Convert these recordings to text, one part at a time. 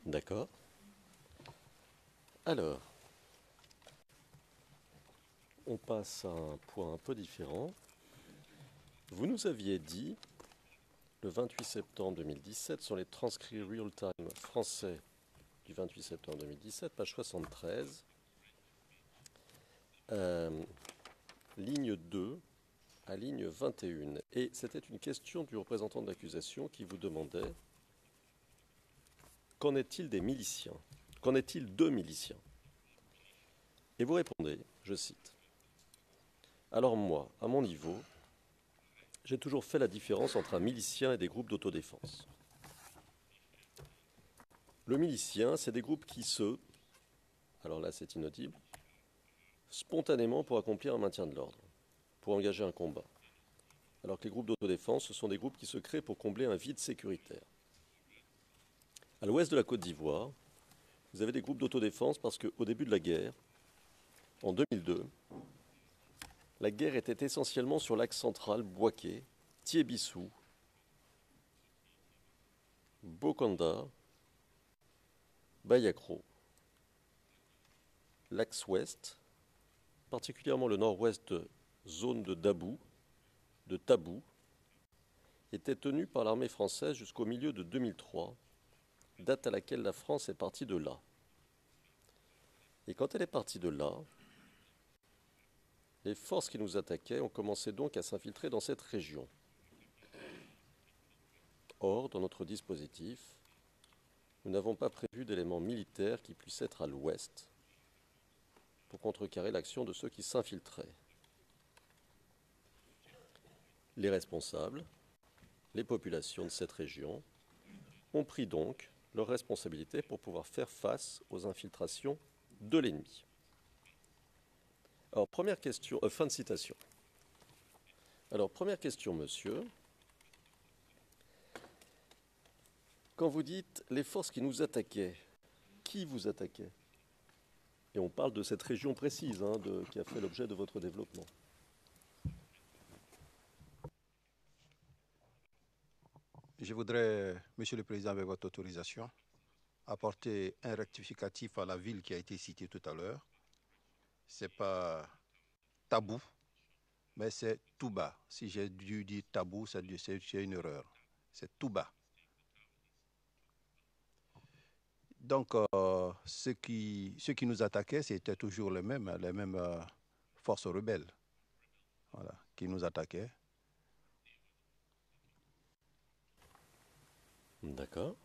D'accord. Alors, on passe à un point un peu différent. Vous nous aviez dit, le 28 septembre 2017, sur les transcrits real-time français du 28 septembre 2017, page 73, euh, ligne 2 à ligne 21. Et c'était une question du représentant de l'accusation qui vous demandait qu'en est-il des miliciens? Qu'en est-il de miliciens? Et vous répondez, je cite, alors moi, à mon niveau, j'ai toujours fait la différence entre un milicien et des groupes d'autodéfense. Le milicien, c'est des groupes qui alors là c'est inaudible, spontanément pour accomplir un maintien de l'ordre, pour engager un combat. Alors que les groupes d'autodéfense, ce sont des groupes qui se créent pour combler un vide sécuritaire. À l'ouest de la Côte d'Ivoire, vous avez des groupes d'autodéfense parce qu'au début de la guerre, en 2002, la guerre était essentiellement sur l'axe central Bouaké, Tiébissou, Bokanda, Bayakro. L'axe ouest, particulièrement le nord-ouest zone de Tabou, était tenu par l'armée française jusqu'au milieu de 2003, date à laquelle la France est partie de là. Et quand elle est partie de là, les forces qui nous attaquaient ont commencé donc à s'infiltrer dans cette région. Or, dans notre dispositif, nous n'avons pas prévu d'éléments militaires qui puissent être à l'ouest pour contrecarrer l'action de ceux qui s'infiltraient. Les responsables, les populations de cette région, ont pris donc leurs responsabilités pour pouvoir faire face aux infiltrations de l'ennemi. Alors, première question, fin de citation. Alors, première question, monsieur. Quand vous dites les forces qui nous attaquaient, qui vous attaquait? Et on parle de cette région précise qui a fait l'objet de votre développement. Je voudrais, Monsieur le Président, avec votre autorisation, apporter un rectificatif à la ville qui a été citée tout à l'heure. Ce n'est pas Tabou, mais c'est Touba. Si j'ai dû dire Tabou, c'est une erreur. C'est Touba. Donc, ceux qui nous attaquaient, c'était toujours les mêmes forces rebelles, voilà, qui nous attaquaient. D'accord.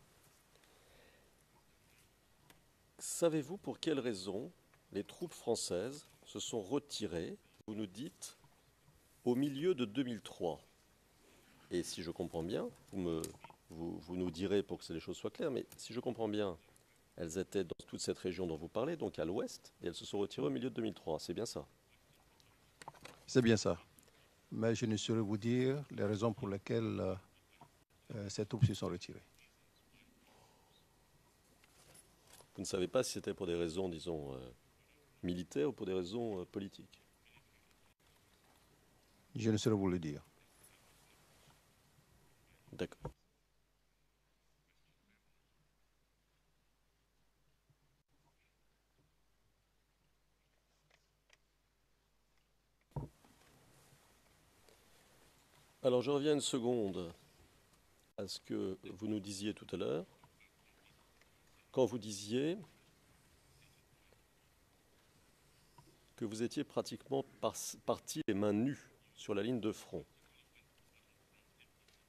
Savez-vous pour quelle raison les troupes françaises se sont retirées, vous nous dites, au milieu de 2003? Et si je comprends bien, vous nous direz pour que les choses soient claires, mais si je comprends bien, elles étaient dans toute cette région dont vous parlez, donc à l'ouest, et elles se sont retirées au milieu de 2003, c'est bien ça? C'est bien ça. Mais je ne saurais vous dire les raisons pour lesquelles ces troupes se sont retirées. Vous ne savez pas si c'était pour des raisons, disons, militaires ou pour des raisons politiques? Je ne saurais vous le dire. D'accord. Alors je reviens une seconde à ce que vous nous disiez tout à l'heure. Quand vous disiez que vous étiez pratiquement parti les mains nues sur la ligne de front.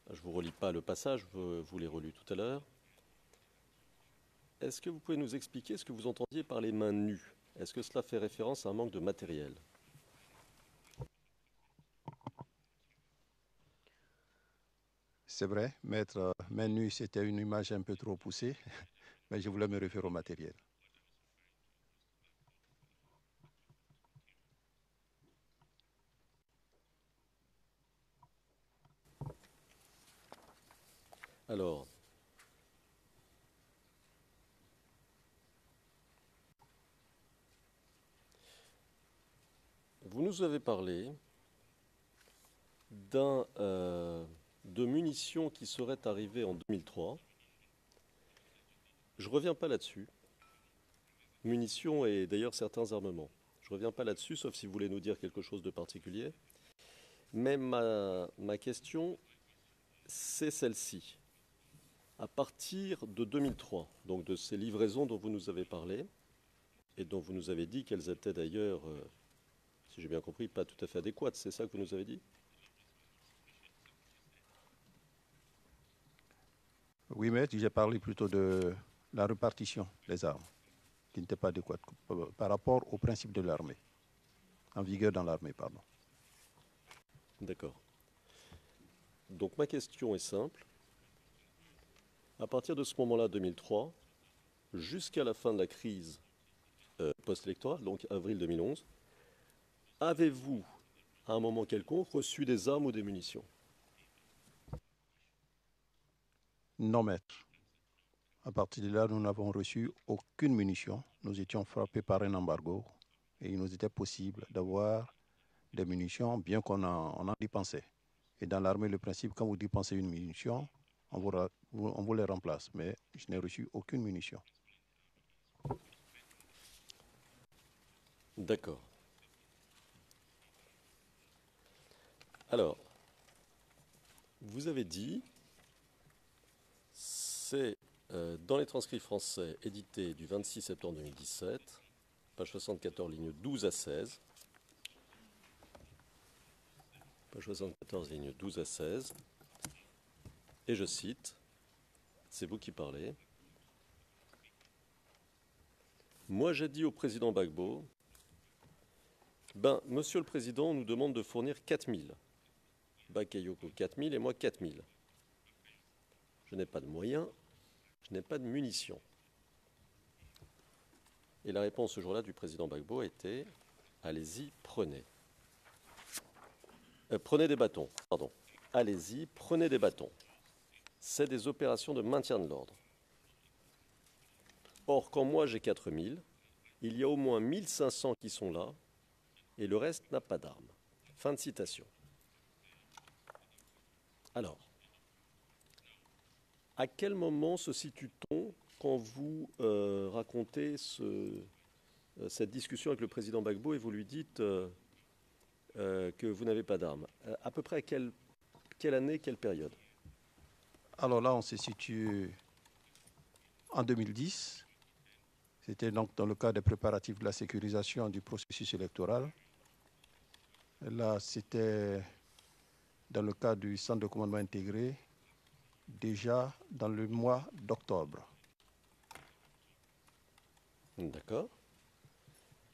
Je ne vous relis pas le passage, je vous l'ai relu tout à l'heure. Est-ce que vous pouvez nous expliquer ce que vous entendiez par les mains nues? Est-ce que cela fait référence à un manque de matériel? C'est vrai, mettre main nue, c'était une image un peu trop poussée, mais je voulais me référer au matériel. Alors, vous nous avez parlé de munitions qui seraient arrivées en 2003 je ne reviens pas là-dessus. Munitions et d'ailleurs certains armements. Je ne reviens pas là-dessus, sauf si vous voulez nous dire quelque chose de particulier. Mais ma question, c'est celle-ci. À partir de 2003, donc de ces livraisons dont vous nous avez parlé, et dont vous nous avez dit qu'elles étaient d'ailleurs, si j'ai bien compris, pas tout à fait adéquates, c'est ça que vous nous avez dit? Oui, mais j'ai parlé plutôt de la répartition des armes, qui n'était pas adéquate par rapport au principe de l'armée, en vigueur dans l'armée, pardon. D'accord. Donc ma question est simple. À partir de ce moment-là, 2003, jusqu'à la fin de la crise post-électorale, donc avril 2011, avez-vous, à un moment quelconque, reçu des armes ou des munitions? Non, maître. À partir de là, nous n'avons reçu aucune munition. Nous étions frappés par un embargo et il nous était possible d'avoir des munitions, bien qu'on en dépensait. Et dans l'armée, le principe, quand vous dépensez une munition, on vous les remplace. Mais je n'ai reçu aucune munition. D'accord. Alors, vous avez dit, c'est dans les transcrits français édités du 26 septembre 2017, page 74, lignes 12 à 16. Page 74, lignes 12 à 16. Et je cite, c'est vous qui parlez. Moi, j'ai dit au président Gbagbo, monsieur le président, on nous demande de fournir 4000. Bakayoko 4000 et moi 4000. Je n'ai pas de moyens, je n'ai pas de munitions. Et la réponse ce jour-là du président Gbagbo a été, allez-y, prenez. Prenez des bâtons, pardon. Allez-y, prenez des bâtons. C'est des opérations de maintien de l'ordre. Or, quand moi j'ai 4000, il y a au moins 1500 qui sont là, et le reste n'a pas d'armes. Fin de citation. Alors, à quel moment se situe-t-on quand vous racontez cette discussion avec le président Gbagbo et vous lui dites que vous n'avez pas d'armes? À peu près à quelle année, quelle période? Alors là, on se situe en 2010. C'était donc dans le cadre des préparatifs de la sécurisation du processus électoral. Là, c'était dans le cadre du centre de commandement intégré, déjà dans le mois d'octobre. D'accord.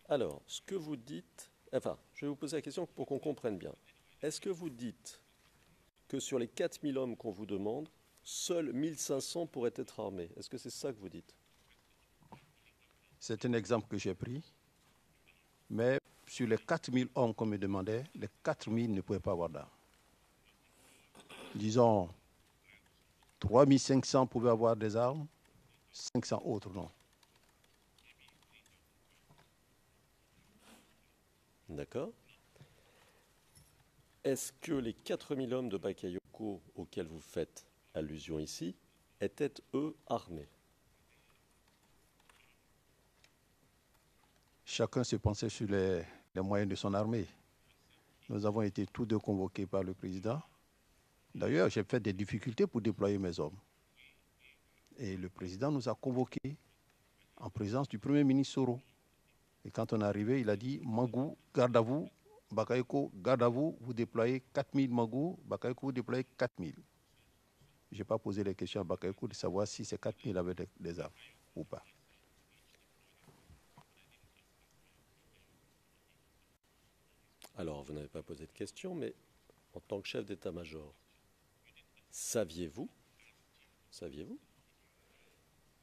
Alors, ce que vous dites... Enfin, je vais vous poser la question pour qu'on comprenne bien. Est-ce que vous dites que sur les 4000 hommes qu'on vous demande, seuls 1500 pourraient être armés? Est-ce que c'est ça que vous dites? C'est un exemple que j'ai pris. Mais sur les 4000 hommes qu'on me demandait, les 4000 ne pouvaient pas avoir d'armes. Disons, 3500 pouvaient avoir des armes, 500 autres non. D'accord. Est-ce que les 4000 hommes de Bakayoko auxquels vous faites allusion ici étaient, eux, armés? Chacun se pensait sur les moyens de son armée. Nous avons été tous deux convoqués par le président. D'ailleurs, j'ai fait des difficultés pour déployer mes hommes. Et le président nous a convoqués en présence du Premier ministre Soro. Et quand on est arrivé, il a dit, Mangou, garde à vous, Bakayoko, garde à vous, vous déployez 4000 Mangou, Bakayoko, vous déployez 4000. Je n'ai pas posé les questions à Bakayoko de savoir si ces 4000 avaient des armes ou pas. Alors, vous n'avez pas posé de question, mais en tant que chef d'état-major, saviez-vous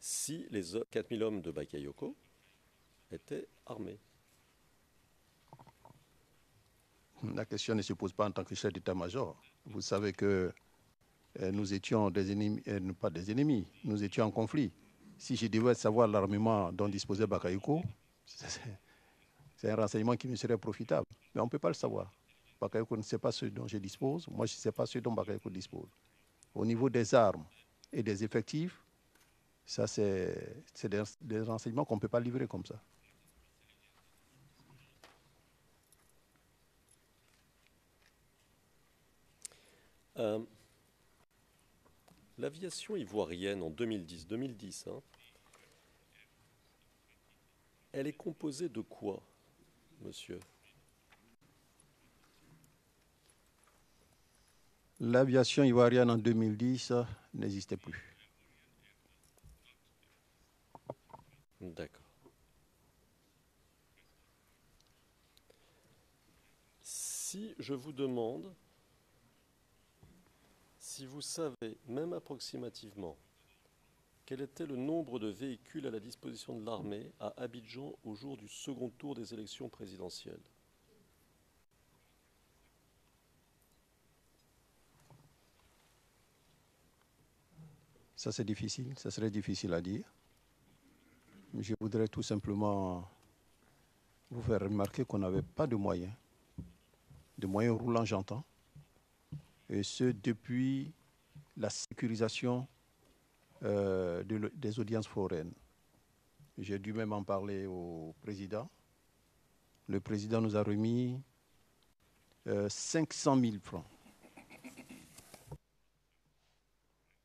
si les 4000 hommes de Bakayoko étaient armés? La question ne se pose pas en tant que chef d'état-major. Vous savez que nous étions des ennemis, pas des ennemis, nous étions en conflit. Si je devais savoir l'armement dont disposait Bakayoko, c'est un renseignement qui me serait profitable. Mais on ne peut pas le savoir. Bakayoko ne sait pas ce dont je dispose, moi je ne sais pas ce dont Bakayoko dispose. Au niveau des armes et des effectifs, Ça, c'est des renseignements qu'on ne peut pas livrer comme ça. L'aviation ivoirienne en 2010, hein, elle est composée de quoi, monsieur? L'aviation ivoirienne en 2010 n'existait plus. D'accord. Si je vous demande, si vous savez, même approximativement, quel était le nombre de véhicules à la disposition de l'armée à Abidjan au jour du second tour des élections présidentielles? Ça, c'est difficile. Ça serait difficile à dire. Je voudrais tout simplement vous faire remarquer qu'on n'avait pas de moyens roulants, j'entends, et ce depuis la sécurisation des audiences foraines. J'ai dû même en parler au président. Le président nous a remis 500 000 francs.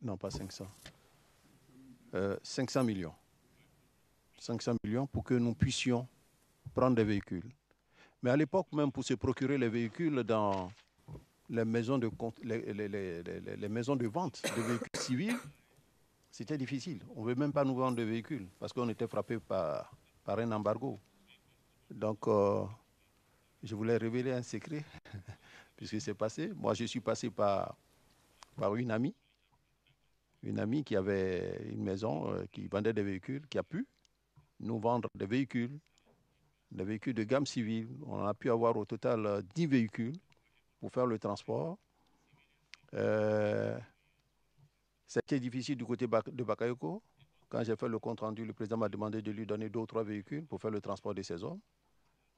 Non, pas 500. 500 millions. 500 millions pour que nous puissions prendre des véhicules. Mais à l'époque, même pour se procurer les véhicules dans les maisons de, les maisons de vente de véhicules civils, c'était difficile. On ne veut même pas nous vendre de véhicules parce qu'on était frappé par un embargo. Donc, je voulais révéler un secret puisque c'est passé. Moi, je suis passé par une amie qui avait une maison qui vendait des véhicules, qui a pu nous vendre des véhicules de gamme civile. On a pu avoir au total 10 véhicules pour faire le transport. C'était difficile du côté de Bakayoko. Quand j'ai fait le compte rendu, le président m'a demandé de lui donner 2 ou 3 véhicules pour faire le transport de ces hommes.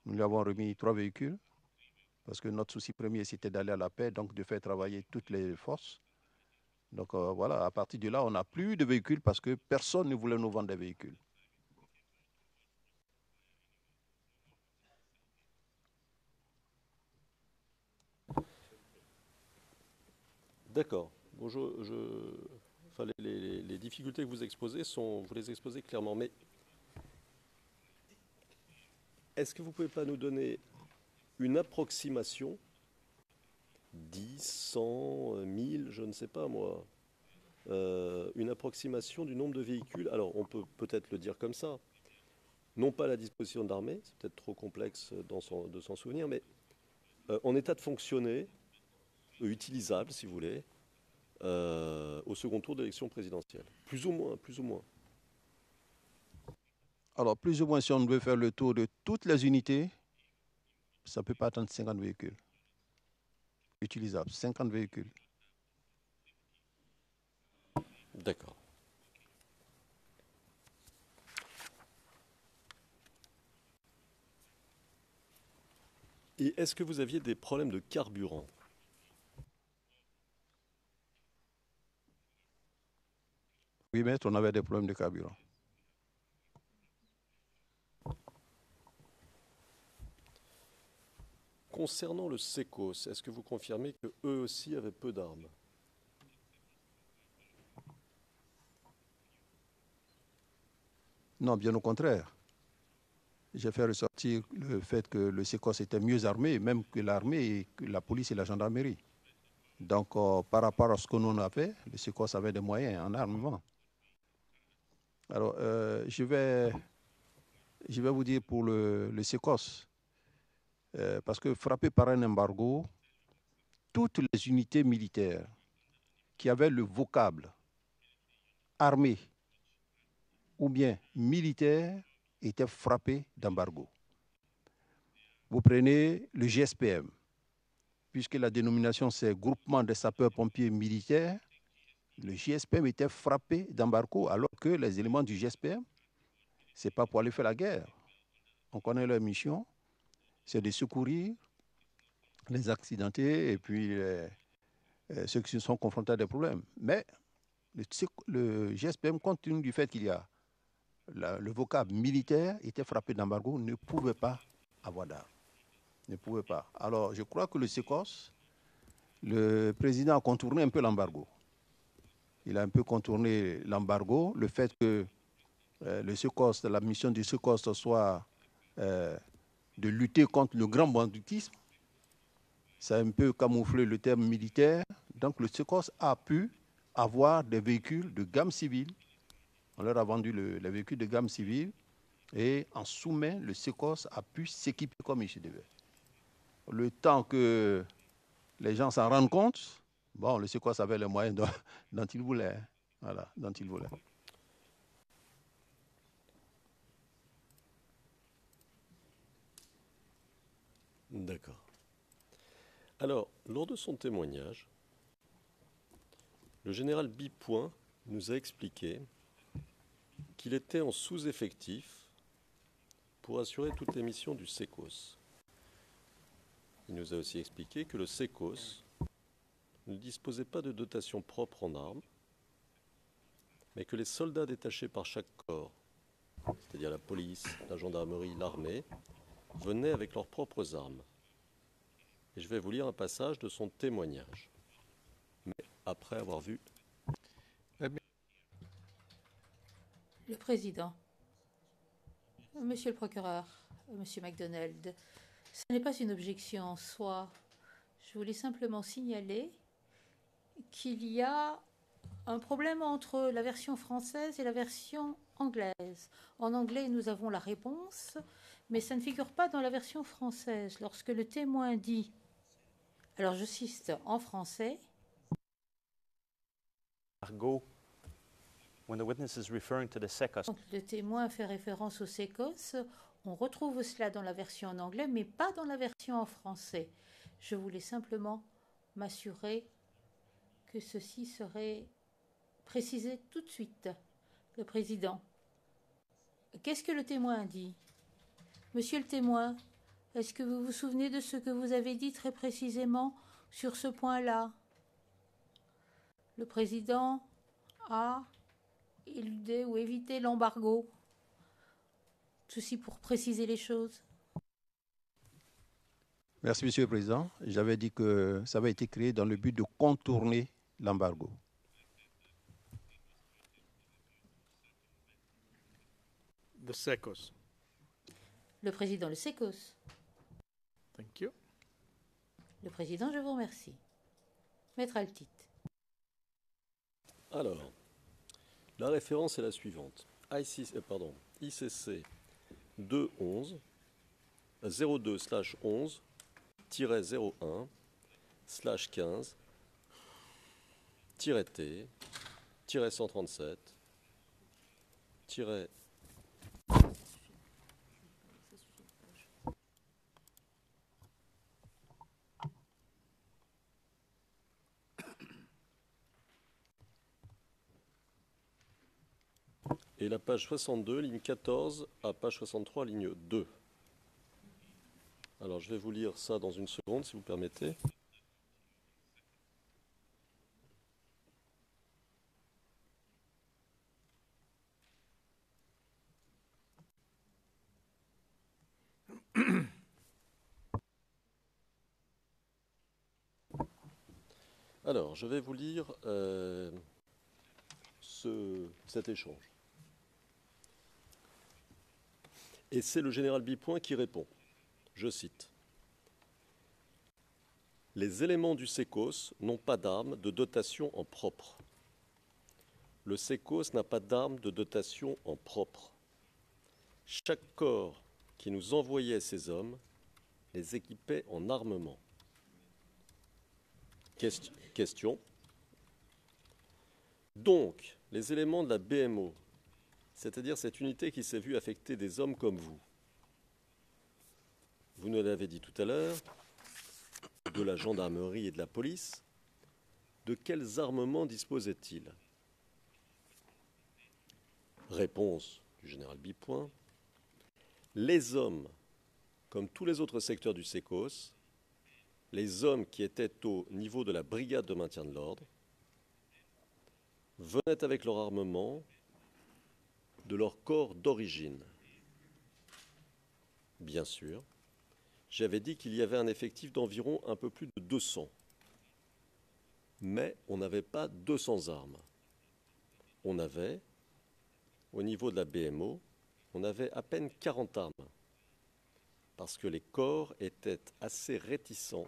Nous lui avons remis 3 véhicules parce que notre souci premier, c'était d'aller à la paix, donc de faire travailler toutes les forces. Donc voilà, à partir de là, on n'a plus de véhicules parce que personne ne voulait nous vendre des véhicules. D'accord. Bon, enfin, les difficultés que vous exposez vous les exposez clairement. Mais est-ce que vous ne pouvez pas nous donner une approximation, 10, 100, 1000, je ne sais pas moi, une approximation du nombre de véhicules? Alors, on peut peut-être le dire comme ça, non pas à la disposition de l'armée, c'est peut-être trop complexe de s'en souvenir, mais en état de fonctionner, utilisable si vous voulez, au second tour d'élection présidentielle. Plus ou moins, plus ou moins. Alors, plus ou moins, si on veut faire le tour de toutes les unités, ça ne peut pas atteindre 50 véhicules utilisables. 50 véhicules. D'accord. Et est-ce que vous aviez des problèmes de carburant? Oui, maître, on avait des problèmes de carburant. Concernant le SECOS, est-ce que vous confirmez que eux aussi avaient peu d'armes? Non, bien au contraire. J'ai fait ressortir le fait que le SECOS était mieux armé, même que l'armée, la police et la gendarmerie. Donc, par rapport à ce que nous avait, le SECOS avait des moyens en armement. Alors, je vais vous dire pour le SECOS, parce que frappé par un embargo, toutes les unités militaires qui avaient le vocable armée ou bien militaire étaient frappées d'embargo. Vous prenez le GSPM, puisque la dénomination c'est Groupement des sapeurs-pompiers militaires, le GSPM était frappé d'embargo alors que les éléments du GSPM, ce n'est pas pour aller faire la guerre. On connaît leur mission, c'est de secourir les accidentés et puis ceux qui sont confrontés à des problèmes. Mais le GSPM, compte tenu du fait qu'il y a le vocable militaire était frappé d'embargo, ne pouvait pas avoir d'armes. Ne pouvait pas. Alors, je crois que le SECOS, le président a contourné un peu l'embargo. Il a un peu contourné l'embargo. Le fait que le SECOS, la mission du SECOS soit de lutter contre le grand banditisme, ça a un peu camouflé le terme militaire. Donc, le SECOS a pu avoir des véhicules de gamme civile. On leur a vendu les véhicules de gamme civile et en sous-main, le SECOS a pu s'équiper comme il se devait. Le temps que les gens s'en rendent compte, bon, le SECOS avait les moyens dont il voulait. Voilà, dont il voulait. D'accord. Alors, lors de son témoignage, le général Bipoint nous a expliqué qu'il était en sous-effectif pour assurer toutes les missions du SECOS. Il nous a aussi expliqué que le SECOS ne disposait pas de dotation propre en armes, mais que les soldats détachés par chaque corps, c'est-à-dire la police, la gendarmerie, l'armée, venaient avec leurs propres armes. Et je vais vous lire un passage de son témoignage, mais après avoir vu... Le président, monsieur le procureur, monsieur MacDonald, ce n'est pas une objection en soi. Je voulais simplement signaler qu'il y a un problème entre la version française et la version anglaise. En anglais, nous avons la réponse, mais ça ne figure pas dans la version française. Lorsque le témoin dit, alors je cite en français, when the witness is referring to the SECOS. Donc, le témoin fait référence au SECOS. On retrouve cela dans la version en anglais, mais pas dans la version en français. Je voulais simplement m'assurer que ceci serait précisé tout de suite. Le président. Qu'est-ce que le témoin a dit? Monsieur le témoin, est-ce que vous vous souvenez de ce que vous avez dit très précisément sur ce point-là? Le président a éludé ou évité l'embargo. Ceci pour préciser les choses. Merci, Monsieur le Président. J'avais dit que ça avait été créé dans le but de contourner l'embargo. The SECOS. Le président, le SECOS. Thank you. Le président, je vous remercie. Maître Altit. Alors, la référence est la suivante. ICC 211 02/11-01/15-T-137 et la page 62, ligne 14 à page 63, ligne 2. Alors, je vais vous lire ça dans une seconde, si vous permettez. Alors, je vais vous lire cet échange. Et c'est le général Bipoint qui répond. Je cite. « Les éléments du SECOS n'ont pas d'armes de dotation en propre. Le SECOS n'a pas d'armes de dotation en propre. Chaque corps qui nous envoyait ces hommes les équipait en armement. » Question. Donc, les éléments de la BMO, c'est-à-dire cette unité qui s'est vue affecter des hommes comme vous nous l'avez dit tout à l'heure, de la gendarmerie et de la police, de quels armements disposaient-ils? Réponse du général Bipoint. Les hommes, comme tous les autres secteurs du SECOS, les hommes qui étaient au niveau de la brigade de maintien de l'ordre, venaient avec leur armement de leur corps d'origine. Bien sûr, j'avais dit qu'il y avait un effectif d'environ un peu plus de 200. Mais on n'avait pas 200 armes. On avait, au niveau de la BMO, on avait à peine 40 armes. Parce que les corps étaient assez réticents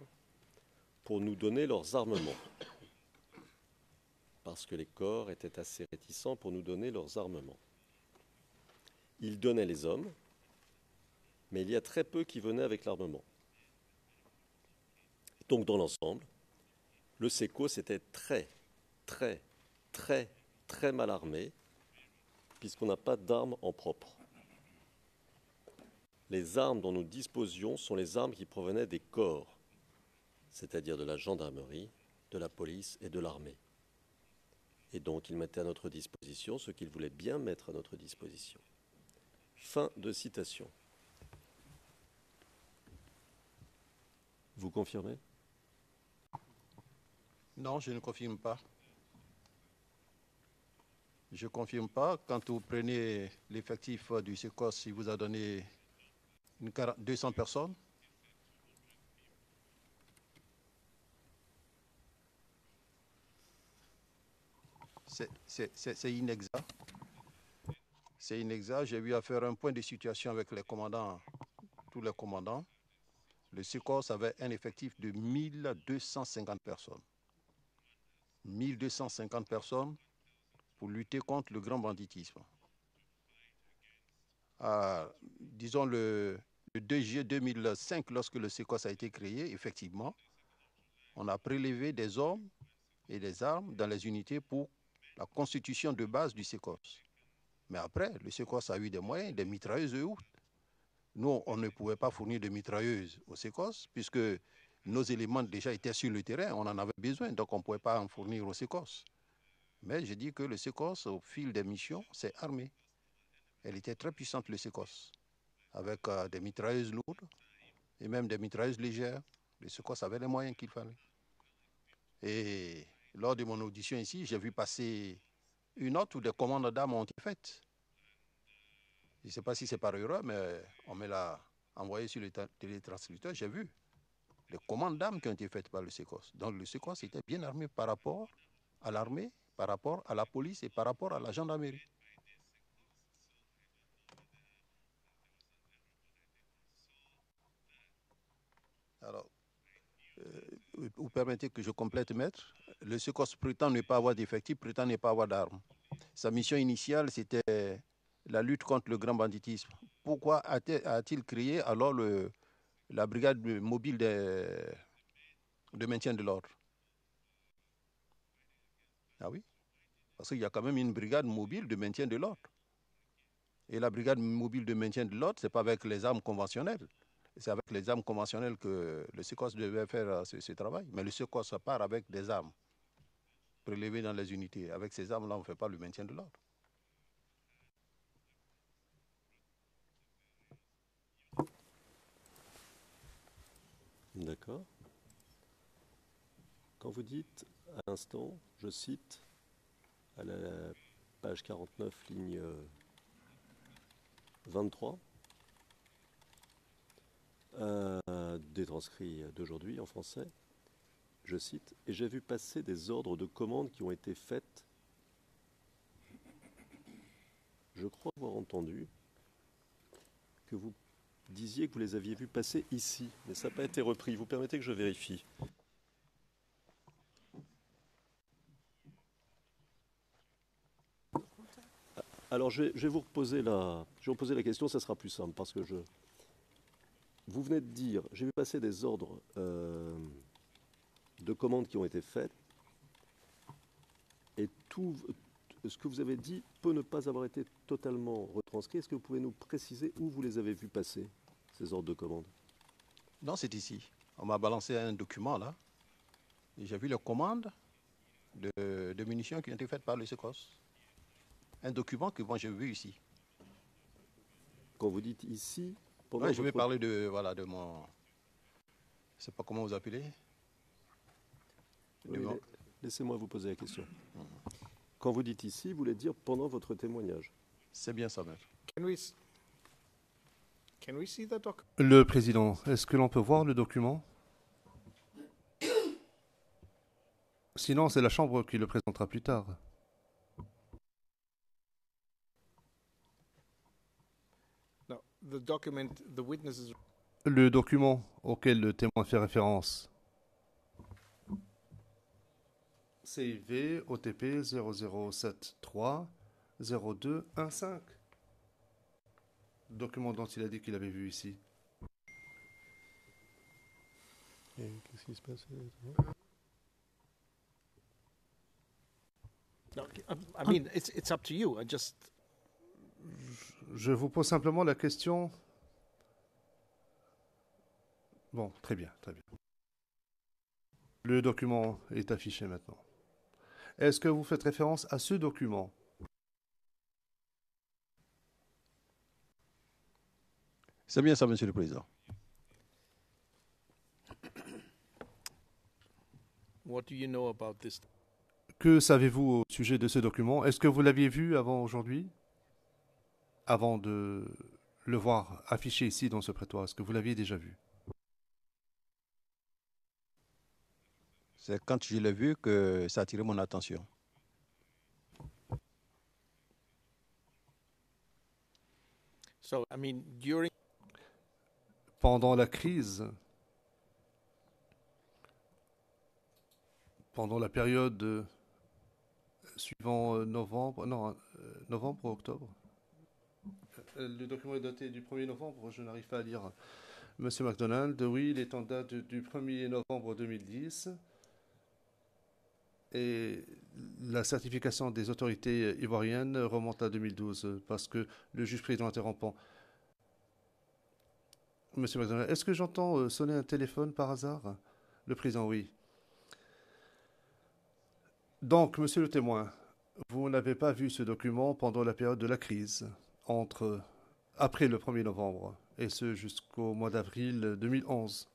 pour nous donner leurs armements. Parce que les corps étaient assez réticents pour nous donner leurs armements. Ils donnaient les hommes, mais il y a très peu qui venaient avec l'armement. Donc dans l'ensemble, le SECOS était très mal armé, puisqu'on n'a pas d'armes en propre. Les armes dont nous disposions sont les armes qui provenaient des corps, c'est-à-dire de la gendarmerie, de la police et de l'armée. Et donc ils mettaient à notre disposition ce qu'ils voulaient bien mettre à notre disposition. Fin de citation. Vous confirmez ? Non, je ne confirme pas. Je ne confirme pas. Quand vous prenez l'effectif du SECOS, il vous a donné 200 personnes. C'est inexact. C'est inexact. J'ai eu à faire un point de situation avec les commandants, tous les commandants. Le SECOS avait un effectif de 1250 personnes. 1250 personnes pour lutter contre le grand banditisme. Disons le 2 juillet 2005, lorsque le SECOS a été créé, effectivement, on a prélevé des hommes et des armes dans les unités pour la constitution de base du SECOS. Mais après, le SECOS a eu des moyens, des mitrailleuses et autres. Nous, on ne pouvait pas fournir de mitrailleuses au SECOS, puisque nos éléments déjà étaient sur le terrain, on en avait besoin, donc on ne pouvait pas en fournir au SECOS. Mais je dis que le SECOS, au fil des missions, s'est armé. Elle était très puissante, le SECOS, avec des mitrailleuses lourdes et même des mitrailleuses légères. Le SECOS avait les moyens qu'il fallait. Et lors de mon audition ici, j'ai vu passer une note où des commandes d'armes ont été faites. Je ne sais pas si c'est par erreur, mais on me l'a envoyé sur le télétranscripteur, j'ai vu les commandes d'armes qui ont été faites par le SECOS. Donc le SECOS était bien armé par rapport à l'armée, par rapport à la police et par rapport à la gendarmerie. Alors, vous permettez que je complète, maître. Le SECOS prétend ne pas avoir d'effectifs, prétend ne pas avoir d'armes. Sa mission initiale, c'était la lutte contre le grand banditisme. Pourquoi a-t-il créé alors la brigade mobile de maintien de l'ordre? Ah oui, parce qu'il y a quand même une brigade mobile de maintien de l'ordre. Et la brigade mobile de maintien de l'ordre, ce n'est pas avec les armes conventionnelles. C'est avec les armes conventionnelles que le SECOS devait faire ce travail. Mais le SECOS part avec des armes prélevées dans les unités. Avec ces armes-là, on ne fait pas le maintien de l'ordre. D'accord. Quand vous dites, à l'instant, je cite, à la page 49, ligne 23, des transcrits d'aujourd'hui en français, je cite, « Et j'ai vu passer des ordres de commande qui ont été faites. » Je crois avoir entendu que vous disiez que vous les aviez vus passer ici, mais ça n'a pas été repris. Vous permettez que je vérifie? Alors, je vais vous reposer la question, ça sera plus simple, parce que vous venez de dire, j'ai vu passer des ordres de commandes qui ont été faites, et tout ce que vous avez dit peut ne pas avoir été totalement retranscrit. Est-ce que vous pouvez nous préciser où vous les avez vus passer, ces ordres de commande? Non, c'est ici. On m'a balancé un document là, et j'ai vu les commandes de munitions qui ont été faites par le SECOS. Un document que moi j'ai vu ici. Quand vous dites ici, ouais, je vais parler de mon... Je ne sais pas comment vous appelez. Oui, laissez-moi vous poser la question. Quand vous dites ici, vous voulez dire pendant votre témoignage. C'est bien ça, maître. Can we see the document? Le président, est-ce que l'on peut voir le document? Sinon, c'est la Chambre qui le présentera plus tard. No, the document, the witnesses. Le document auquel le témoin fait référence. CIV OTP 00730215. Document dont il a dit qu'il avait vu ici. Et qu'est-ce qui se passe? No, I mean, it's up to you. I just. Je vous pose simplement la question. Bon, très bien, très bien. Le document est affiché maintenant. Est-ce que vous faites référence à ce document? C'est bien ça, Monsieur le Président. What do you know about this? Que savez-vous au sujet de ce document? Est-ce que vous l'aviez vu avant aujourd'hui? Avant de le voir affiché ici dans ce prétoire, est-ce que vous l'aviez déjà vu? C'est quand je l'ai vu que ça a attiré mon attention. So, I mean, during. Pendant la crise, pendant la période suivant novembre ou octobre. Le document est daté du 1er novembre, je n'arrive pas à lire. Monsieur MacDonald, oui, il est en date du 1er novembre 2010. Et la certification des autorités ivoiriennes remonte à 2012 parce que le juge président interrompant. Monsieur MacDonald, est-ce que j'entends sonner un téléphone par hasard? Le président, oui. Donc, monsieur le témoin, vous n'avez pas vu ce document pendant la période de la crise, après le 1er novembre, et ce jusqu'au mois d'avril 2011.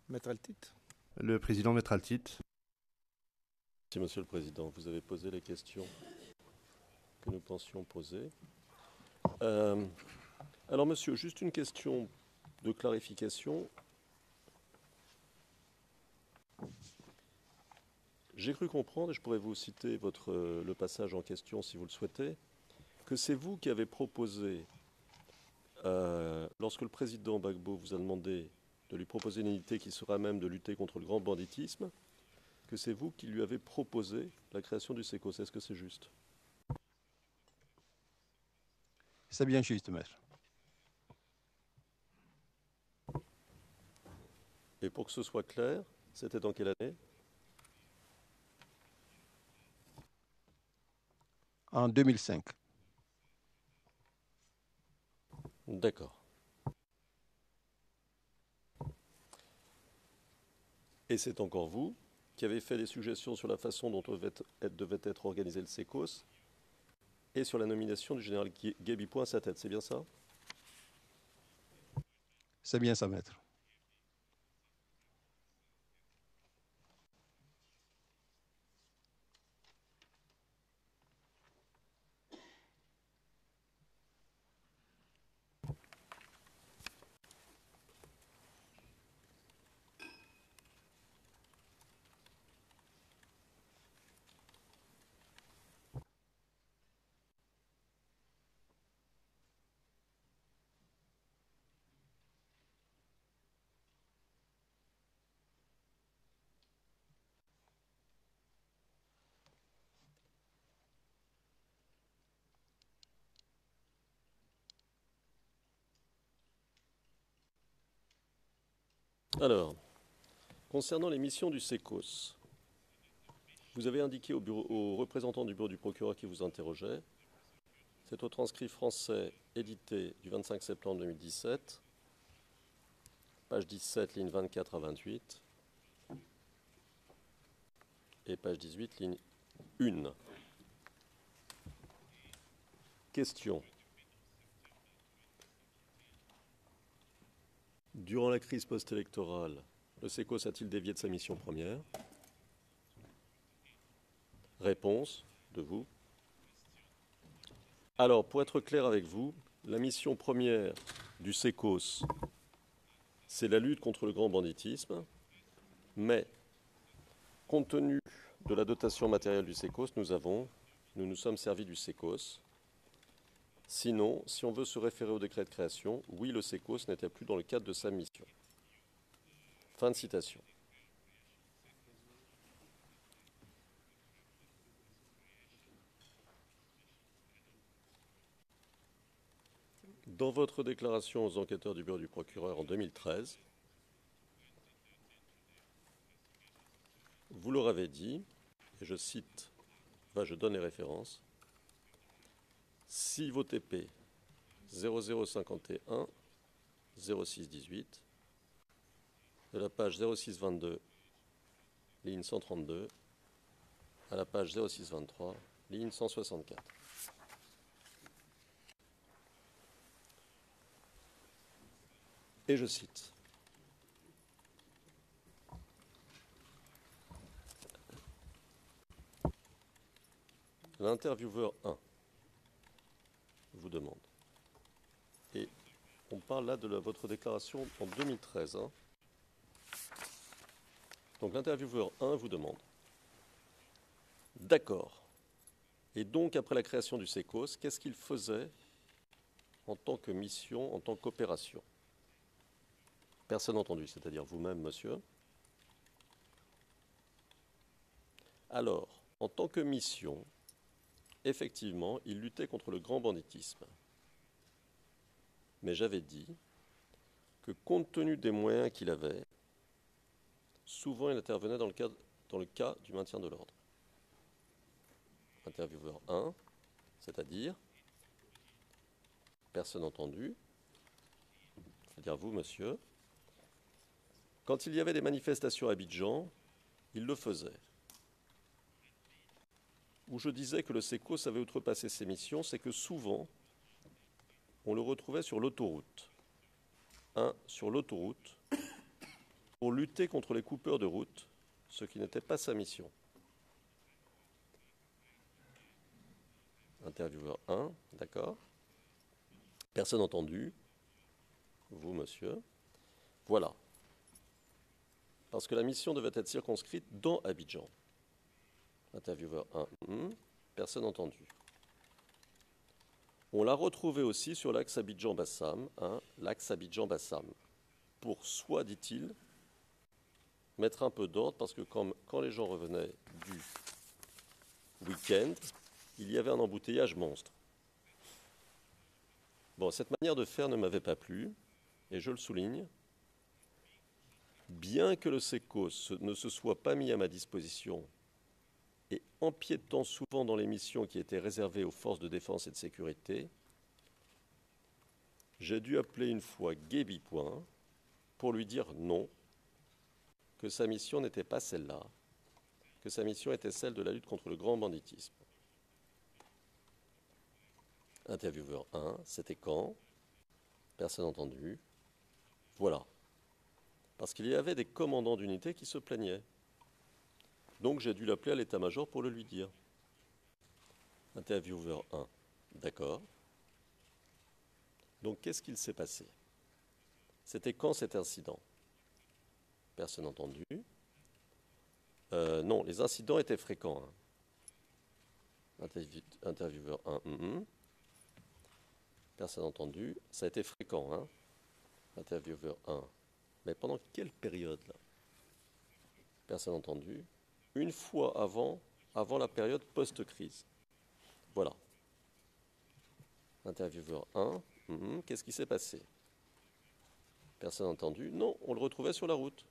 Maître Altit. Le président Maître Altit. Merci, monsieur le président. Vous avez posé les questions que nous pensions poser. Alors, monsieur, juste une question de clarification. J'ai cru comprendre, et je pourrais vous citer le passage en question si vous le souhaitez, que c'est vous qui avez proposé, lorsque le président Gbagbo vous a demandé de lui proposer une unité qui sera à même de lutter contre le grand banditisme, que c'est vous qui lui avez proposé la création du SECOS. Est-ce que c'est juste? C'est bien juste, maître. Et pour que ce soit clair, c'était dans quelle année? En 2005. D'accord. Et c'est encore vous qui avez fait des suggestions sur la façon dont devait être organisé le SECOS et sur la nomination du général Guébipoint à sa tête, c'est bien ça? C'est bien ça, maître. Alors, concernant les missions du SECOS, vous avez indiqué au représentant du bureau du procureur qui vous interrogeait, c'est au transcrit français édité du 25 septembre 2017, page 17, ligne 24 à 28, et page 18, ligne 1. Question. Durant la crise post-électorale, Le SECOS a-t-il dévié de sa mission première? Réponse de vous. Alors, pour être clair avec vous, la mission première du SECOS, c'est la lutte contre le grand banditisme, mais compte tenu de la dotation matérielle du SECOS, nous nous sommes servis du SECOS. Sinon, si on veut se référer au décret de création, oui, le SECOS n'était plus dans le cadre de sa mission. Fin de citation. Dans votre déclaration aux enquêteurs du bureau du procureur en 2013, vous leur avez dit, et je cite, je donne les références, si vos TP 0051 0618 de la page 0622 ligne 132 à la page 0623 ligne 164. Et je cite. L'intervieweur 1 vous demande. Et on parle là de votre déclaration en 2013. Hein. Donc l'intervieweur 1 vous demande. D'accord. Et donc après la création du SECOS, qu'est-ce qu'il faisait en tant que mission, en tant qu'opération? Personne entendu, c'est-à-dire vous-même, monsieur. Alors, en tant que mission, effectivement, il luttait contre le grand banditisme. Mais j'avais dit que compte tenu des moyens qu'il avait, souvent il intervenait dans le cas du maintien de l'ordre. Intervieweur 1, c'est-à-dire personne entendue, c'est-à-dire vous, monsieur. Quand il y avait des manifestations à Abidjan, il le faisait. Où je disais que le SECOS avait outrepassé ses missions, c'est que souvent, on le retrouvait sur l'autoroute. Sur l'autoroute, pour lutter contre les coupeurs de route, ce qui n'était pas sa mission. Intervieweur 1, d'accord. Personne entendu. Vous, monsieur. Voilà. Parce que la mission devait être circonscrite dans Abidjan. Intervieweur 1, personne entendu. On l'a retrouvé aussi sur l'axe Abidjan-Bassam, l'axe Abidjan-Bassam, pour soit, dit-il, mettre un peu d'ordre, parce que quand les gens revenaient du week-end, il y avait un embouteillage monstre. Bon, cette manière de faire ne m'avait pas plu, et je le souligne. Bien que le SECOS ne se soit pas mis à ma disposition et empiétant souvent dans les missions qui étaient réservées aux forces de défense et de sécurité, j'ai dû appeler une fois Guébi Point pour lui dire non, que sa mission n'était pas celle-là, que sa mission était celle de la lutte contre le grand banditisme. Intervieweur 1, c'était quand? Personne entendu. Voilà. Parce qu'il y avait des commandants d'unités qui se plaignaient. Donc j'ai dû l'appeler à l'état-major pour le lui dire. Intervieweur 1, d'accord. Donc qu'est-ce qu'il s'est passé? C'était quand cet incident? Personne entendu. Non, les incidents étaient fréquents. Intervieweur 1, personne entendu. Ça a été fréquent. Intervieweur 1. Mais pendant quelle période là? Personne entendu. Une fois avant la période post-crise. Voilà. Intervieweur 1. Qu'est-ce qui s'est passé? Personne entendu. Non, on le retrouvait sur la route,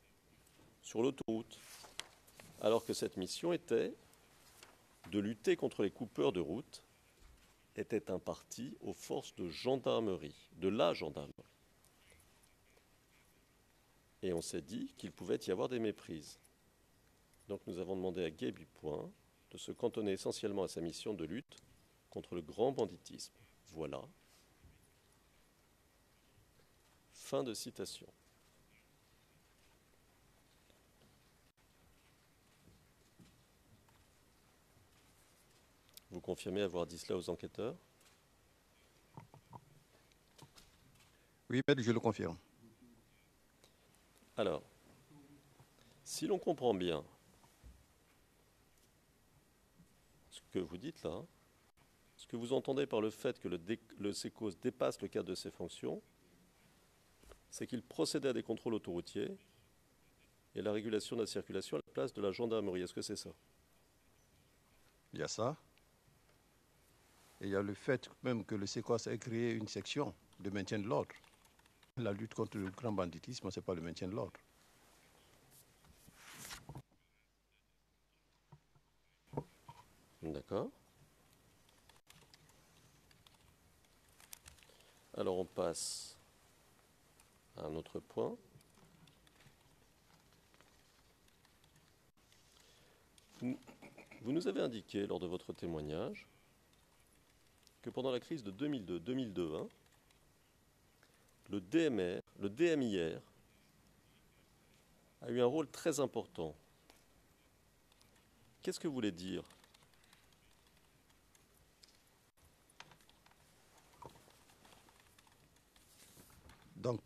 sur l'autoroute. Alors que cette mission était de lutter contre les coupeurs de route, était impartie aux forces de gendarmerie, de la gendarmerie. Et on s'est dit qu'il pouvait y avoir des méprises. Donc nous avons demandé à Guébi Point de se cantonner essentiellement à sa mission de lutte contre le grand banditisme. Voilà. Fin de citation. confirmez avoir dit cela aux enquêteurs? Oui, maître, je le confirme. Alors, si l'on comprend bien ce que vous dites là, ce que vous entendez par le fait que le SECOS dépasse le cadre de ses fonctions, c'est qu'il procédait à des contrôles autoroutiers et la régulation de la circulation à la place de la gendarmerie. Est-ce que c'est ça? Il y a ça. Et il y a le fait même que le SECOS ait créé une section de maintien de l'ordre. La lutte contre le grand banditisme, ce n'est pas le maintien de l'ordre. D'accord. Alors on passe à un autre point. Vous nous avez indiqué lors de votre témoignage que pendant la crise de 2002, hein, le DMIR a eu un rôle très important. Qu'est-ce que vous voulez dire? Donc,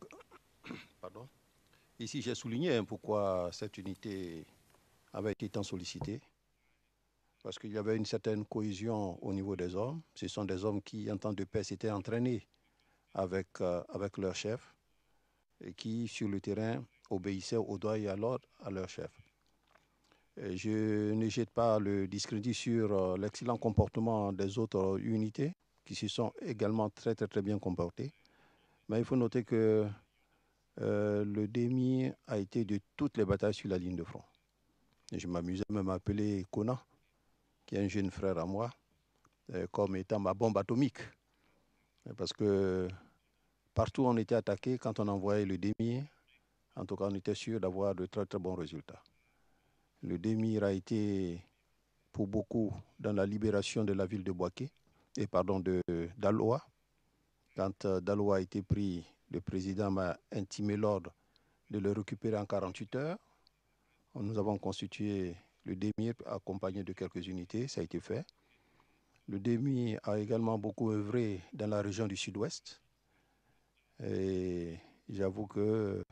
pardon. Ici, j'ai souligné pourquoi cette unité avait été tant sollicitée. Parce qu'il y avait une certaine cohésion au niveau des hommes. Ce sont des hommes qui, en temps de paix, s'étaient entraînés avec leur chef et qui, sur le terrain, obéissaient au doigt et à l'ordre à leur chef. Et je ne jette pas le discrédit sur l'excellent comportement des autres unités qui se sont également très bien comportées. Mais il faut noter que le DMI a été de toutes les batailles sur la ligne de front. Et je m'amusais même à appeler Kona, qui est un jeune frère à moi, comme étant ma bombe atomique. Parce que partout où on était attaqué, quand on envoyait le DMI, en tout cas, on était sûr d'avoir de très bons résultats. Le DMIR a été pour beaucoup dans la libération de la ville de Bouaké, d'Aloa. Quand Daloa a été pris, le président m'a intimé l'ordre de le récupérer en 48 heures. Nous avons constitué le DMIR accompagné de quelques unités, ça a été fait. Le DMIR a également beaucoup œuvré dans la région du Sud-Ouest. Et j'avoue que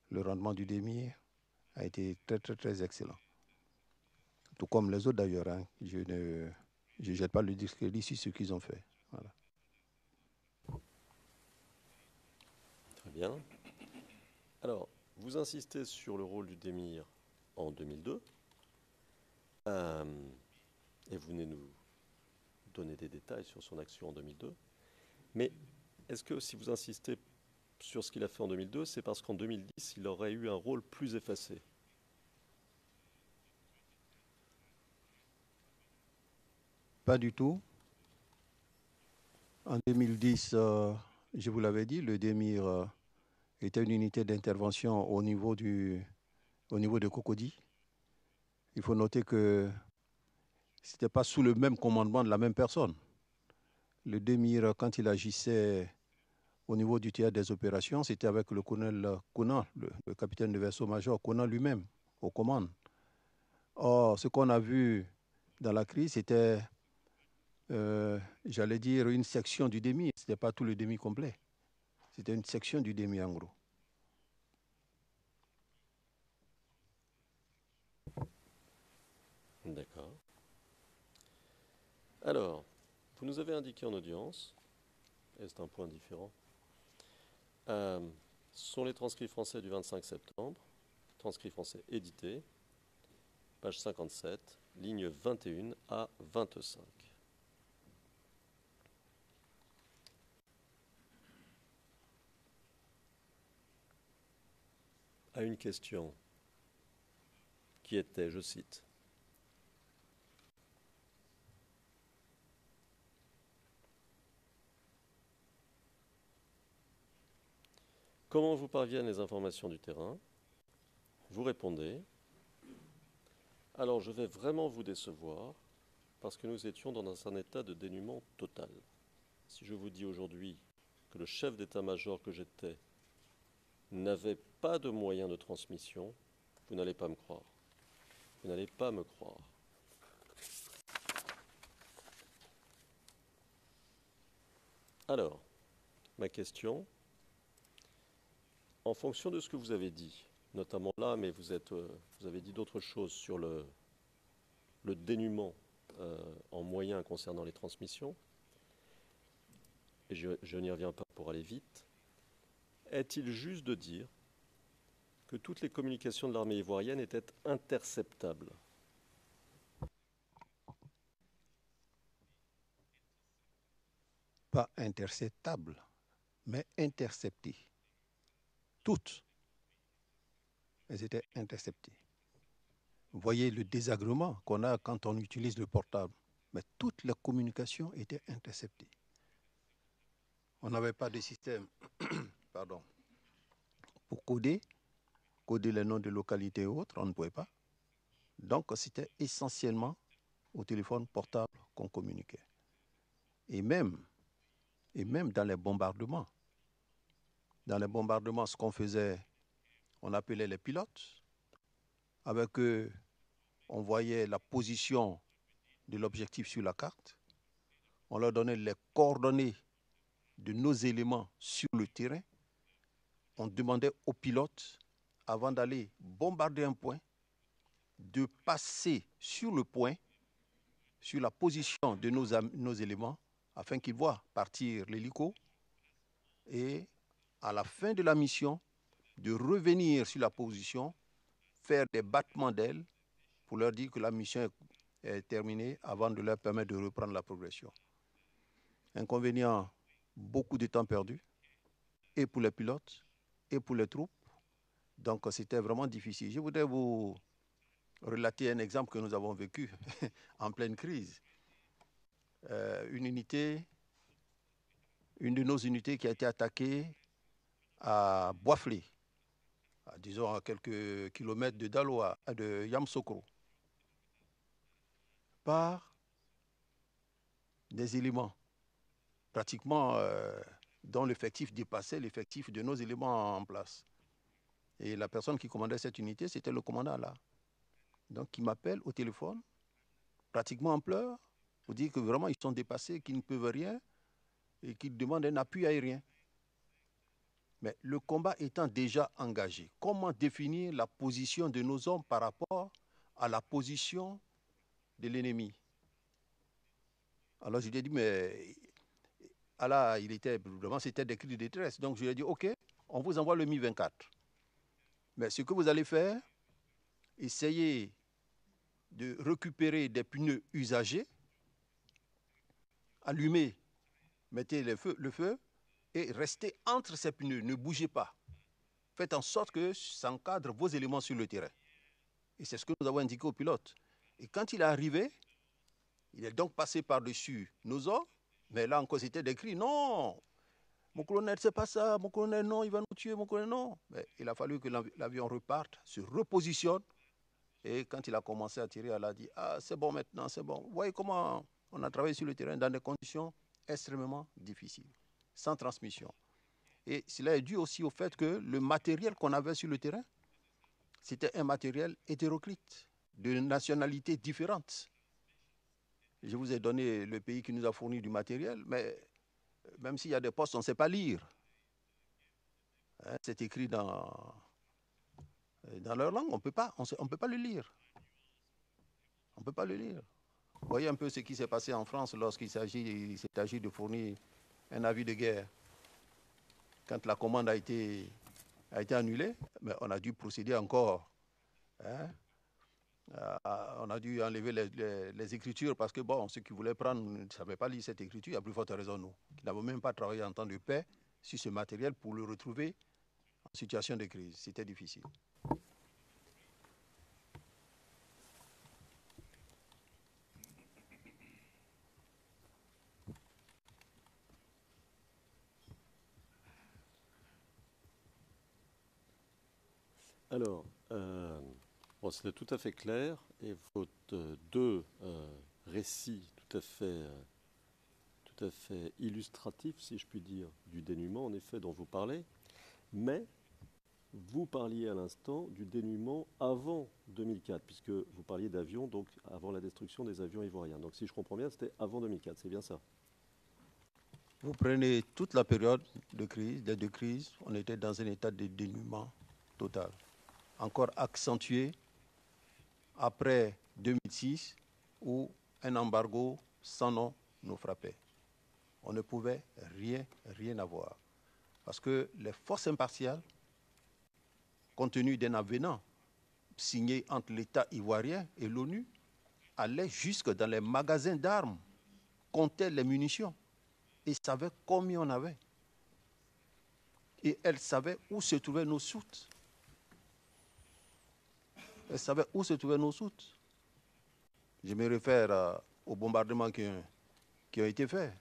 le rendement du DMIR a été très excellent. Tout comme les autres d'ailleurs. Hein. Je ne jette pas le discrédit sur ce qu'ils ont fait. Voilà. Très bien. Alors, vous insistez sur le rôle du DMIR en 2002. Et vous venez nous donner des détails sur son action en 2002. Mais est-ce que si vous insistez sur ce qu'il a fait en 2002, c'est parce qu'en 2010, il aurait eu un rôle plus effacé? Pas du tout. En 2010, je vous l'avais dit, le DMIR était une unité d'intervention au niveau de Cocody. Il faut noter que ce n'était pas sous le même commandement de la même personne. Le DMIR, quand il agissait au niveau du théâtre des opérations, c'était avec le colonel Conan, le capitaine de vaisseau-major Conan lui-même, aux commandes. Or, ce qu'on a vu dans la crise, c'était, j'allais dire, une section du DMI. Ce n'était pas tout le DMI complet. C'était une section du DMI en gros. D'accord. Alors, vous nous avez indiqué en audience, et c'est un point différent, sont les transcrits français du 25 septembre, transcrits français édités, page 57, ligne 21 à 25. À une question qui était, je cite, comment vous parviennent les informations du terrain? Vous répondez, alors je vais vraiment vous décevoir parce que nous étions dans un état de dénuement total. Si je vous dis aujourd'hui que le chef d'état-major que j'étais n'avait pas de moyens de transmission, vous n'allez pas me croire. Vous n'allez pas me croire. Alors, ma question, en fonction de ce que vous avez dit, notamment là, mais vous avez dit d'autres choses sur le dénuement en moyens concernant les transmissions, et je n'y reviens pas pour aller vite. Est-il juste de dire que toutes les communications de l'armée ivoirienne étaient interceptables? Pas interceptables, mais interceptées. Toutes, elles étaient interceptées. Vous voyez le désagrément qu'on a quand on utilise le portable. Mais toutes les communications étaient interceptées. On n'avait pas de système pardon, pour coder les noms de localités et autres, on ne pouvait pas. Donc c'était essentiellement au téléphone portable qu'on communiquait. Et même dans les bombardements, ce qu'on faisait, on appelait les pilotes. Avec eux, on voyait la position de l'objectif sur la carte. On leur donnait les coordonnées de nos éléments sur le terrain. On demandait aux pilotes, avant d'aller bombarder un point, de passer sur le point, sur la position de nos éléments, afin qu'ils voient partir l'hélico. Et à la fin de la mission, de revenir sur la position, faire des battements d'ailes pour leur dire que la mission est terminée avant de leur permettre de reprendre la progression. Inconvénient, beaucoup de temps perdu, et pour les pilotes, et pour les troupes. Donc c'était vraiment difficile. Je voudrais vous relater un exemple que nous avons vécu en pleine crise. Une de nos unités qui a été attaquée à Boisflé, disons à quelques kilomètres de Daloa, de Yamsokro, par des éléments pratiquement dont l'effectif dépassait l'effectif de nos éléments en place. Et la personne qui commandait cette unité, c'était le commandant là. Donc, qui m'appelle au téléphone, pratiquement en pleurs, pour dire que vraiment ils sont dépassés, qu'ils ne peuvent rien et qu'ils demandent un appui aérien. Mais le combat étant déjà engagé, comment définir la position de nos hommes par rapport à la position de l'ennemi? Alors je lui ai dit, mais là, c'était des cris de détresse. Donc je lui ai dit, ok, on vous envoie le Mi-24. Mais ce que vous allez faire, essayez de récupérer des pneus usagés, allumez, mettez le feu et restez entre ces pneus, ne bougez pas. Faites en sorte que ça encadre vos éléments sur le terrain. Et c'est ce que nous avons indiqué au pilote. Et quand il est arrivé, il est donc passé par-dessus nos hommes, mais là encore c'était des cris, non, mon colonel c'est pas ça, mon colonel non, il va nous tuer, mon colonel non. Mais il a fallu que l'avion reparte, se repositionne, et quand il a commencé à tirer, elle a dit, ah c'est bon maintenant, c'est bon. Vous voyez comment on a travaillé sur le terrain dans des conditions extrêmement difficiles, sans transmission. Et cela est dû aussi au fait que le matériel qu'on avait sur le terrain, c'était un matériel hétéroclite, de nationalités différentes. Je vous ai donné le pays qui nous a fourni du matériel, mais même s'il y a des postes, on ne sait pas lire. Hein, c'est écrit dans leur langue, on ne peut pas le lire. On ne peut pas le lire. Vous voyez un peu ce qui s'est passé en France lorsqu'il s'est agi de fournir un avis de guerre. Quand la commande a été annulée, mais on a dû procéder encore. Hein, on a dû enlever les écritures parce que bon, ceux qui voulaient prendre ne savaient pas lire cette écriture, à plus forte raison nous, qui n'avons même pas travaillé en temps de paix sur ce matériel pour le retrouver en situation de crise. C'était difficile. Alors, bon, c'était tout à fait clair et vos deux récits tout à fait illustratifs, si je puis dire, du dénuement, en effet, dont vous parlez. Mais vous parliez à l'instant du dénuement avant 2004, puisque vous parliez d'avions, donc avant la destruction des avions ivoiriens. Donc si je comprends bien, c'était avant 2004, c'est bien ça? Vous prenez toute la période de crise, des deux crises, on était dans un état de dénuement total, encore accentué après 2006 où un embargo sans nom nous frappait. On ne pouvait rien avoir. Parce que les forces impartiales, compte tenu d'un avenant signé entre l'État ivoirien et l'ONU, allaient jusque dans les magasins d'armes, comptaient les munitions et savaient combien on avait. Et elles savaient où se trouvaient nos soutes. Elles savaient où se trouvaient nos soutes. Je me réfère aux bombardements qui ont été faits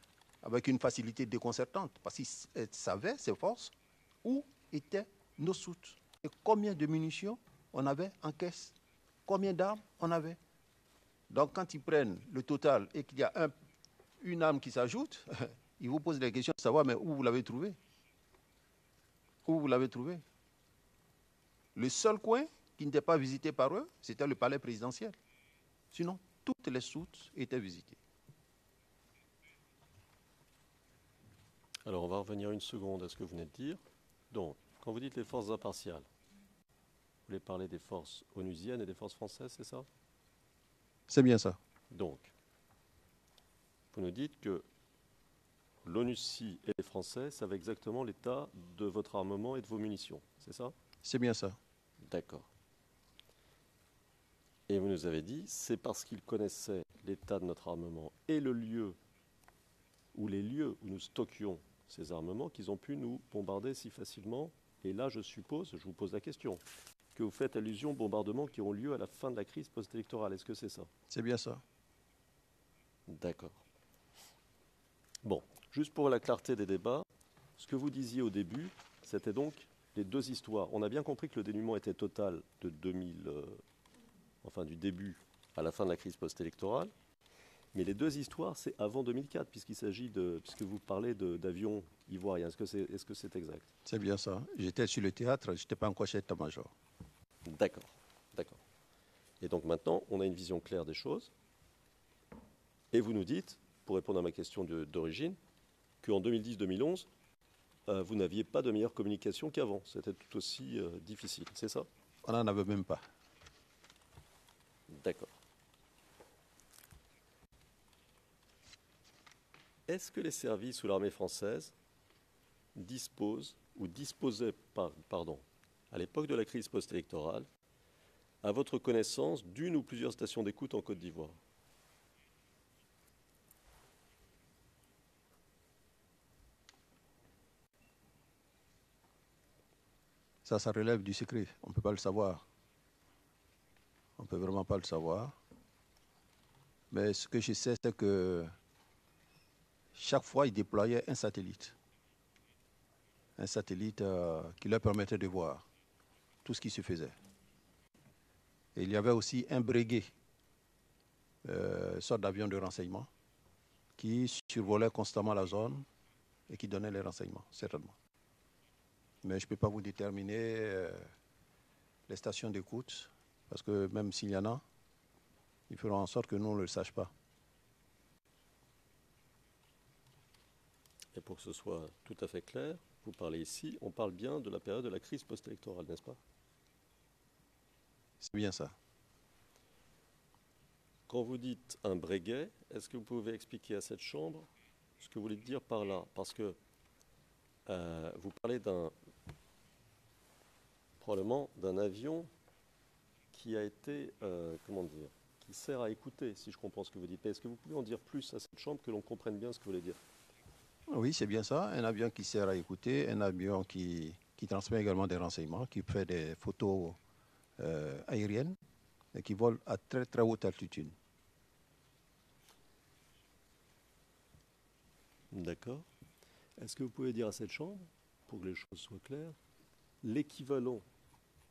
avec une facilité déconcertante, parce qu'elles savaient, ces forces, où étaient nos soutes et combien de munitions on avait en caisse, combien d'armes on avait. Donc quand ils prennent le total et qu'il y a une arme qui s'ajoute, ils vous posent la question de savoir mais où vous l'avez trouvé. Où vous l'avez trouvé. Le seul coin qui n'était pas visité par eux, c'était le palais présidentiel. Sinon, toutes les soutes étaient visitées. Alors, on va revenir une seconde à ce que vous venez de dire. Donc, quand vous dites les forces impartiales, vous voulez parler des forces onusiennes et des forces françaises, c'est ça? C'est bien ça. Donc, vous nous dites que l'ONUSI et les Français savent exactement l'état de votre armement et de vos munitions, c'est ça? C'est bien ça. D'accord. Et vous nous avez dit, c'est parce qu'ils connaissaient l'état de notre armement et le lieu, ou les lieux où nous stockions ces armements, qu'ils ont pu nous bombarder si facilement. Et là, je suppose, je vous pose la question, que vous faites allusion aux bombardements qui ont lieu à la fin de la crise post-électorale. Est-ce que c'est ça? C'est bien ça. D'accord. Bon, juste pour la clarté des débats, ce que vous disiez au début, c'était donc les deux histoires. On a bien compris que le dénuement était total de 2000, du début à la fin de la crise post-électorale. Mais les deux histoires, c'est avant 2004, puisque vous parlez d'avions ivoiriens. Est-ce que c'est exact? C'est bien ça. J'étais sur le théâtre, je n'étais pas encore chef d'état-major. D'accord, d'accord. Et donc maintenant, on a une vision claire des choses. Et vous nous dites, pour répondre à ma question d'origine, qu'en 2010-2011, vous n'aviez pas de meilleure communication qu'avant. C'était tout aussi difficile, c'est ça? On n'en avait même pas. D'accord. Est-ce que les services ou l'armée française disposaient, à l'époque de la crise post-électorale, à votre connaissance, d'une ou plusieurs stations d'écoute en Côte d'Ivoire? Ça relève du secret. On ne peut pas le savoir. On ne peut vraiment pas le savoir. Mais ce que je sais, c'est que chaque fois, ils déployaient un satellite. Un satellite qui leur permettait de voir tout ce qui se faisait. Et il y avait aussi un breguet, sorte d'avion de renseignement, qui survolait constamment la zone et qui donnait les renseignements, certainement. Mais je ne peux pas vous déterminer les stations d'écoute, parce que même s'il y en a, ils feront en sorte que nous, on ne le sache pas. Et pour que ce soit tout à fait clair, vous parlez ici, on parle bien de la période de la crise post-électorale, n'est-ce pas? C'est bien ça. Quand vous dites un breguet, est-ce que vous pouvez expliquer à cette chambre ce que vous voulez dire par là? Parce que vous parlez probablement d'un avion qui a été, qui sert à écouter, si je comprends ce que vous dites. Mais est-ce que vous pouvez en dire plus à cette chambre, que l'on comprenne bien ce que vous voulez dire? Oui, c'est bien ça. Un avion qui sert à écouter, un avion qui transmet également des renseignements, qui fait des photos aériennes et qui vole à très très haute altitude. D'accord. Est-ce que vous pouvez dire à cette chambre, pour que les choses soient claires, l'équivalent,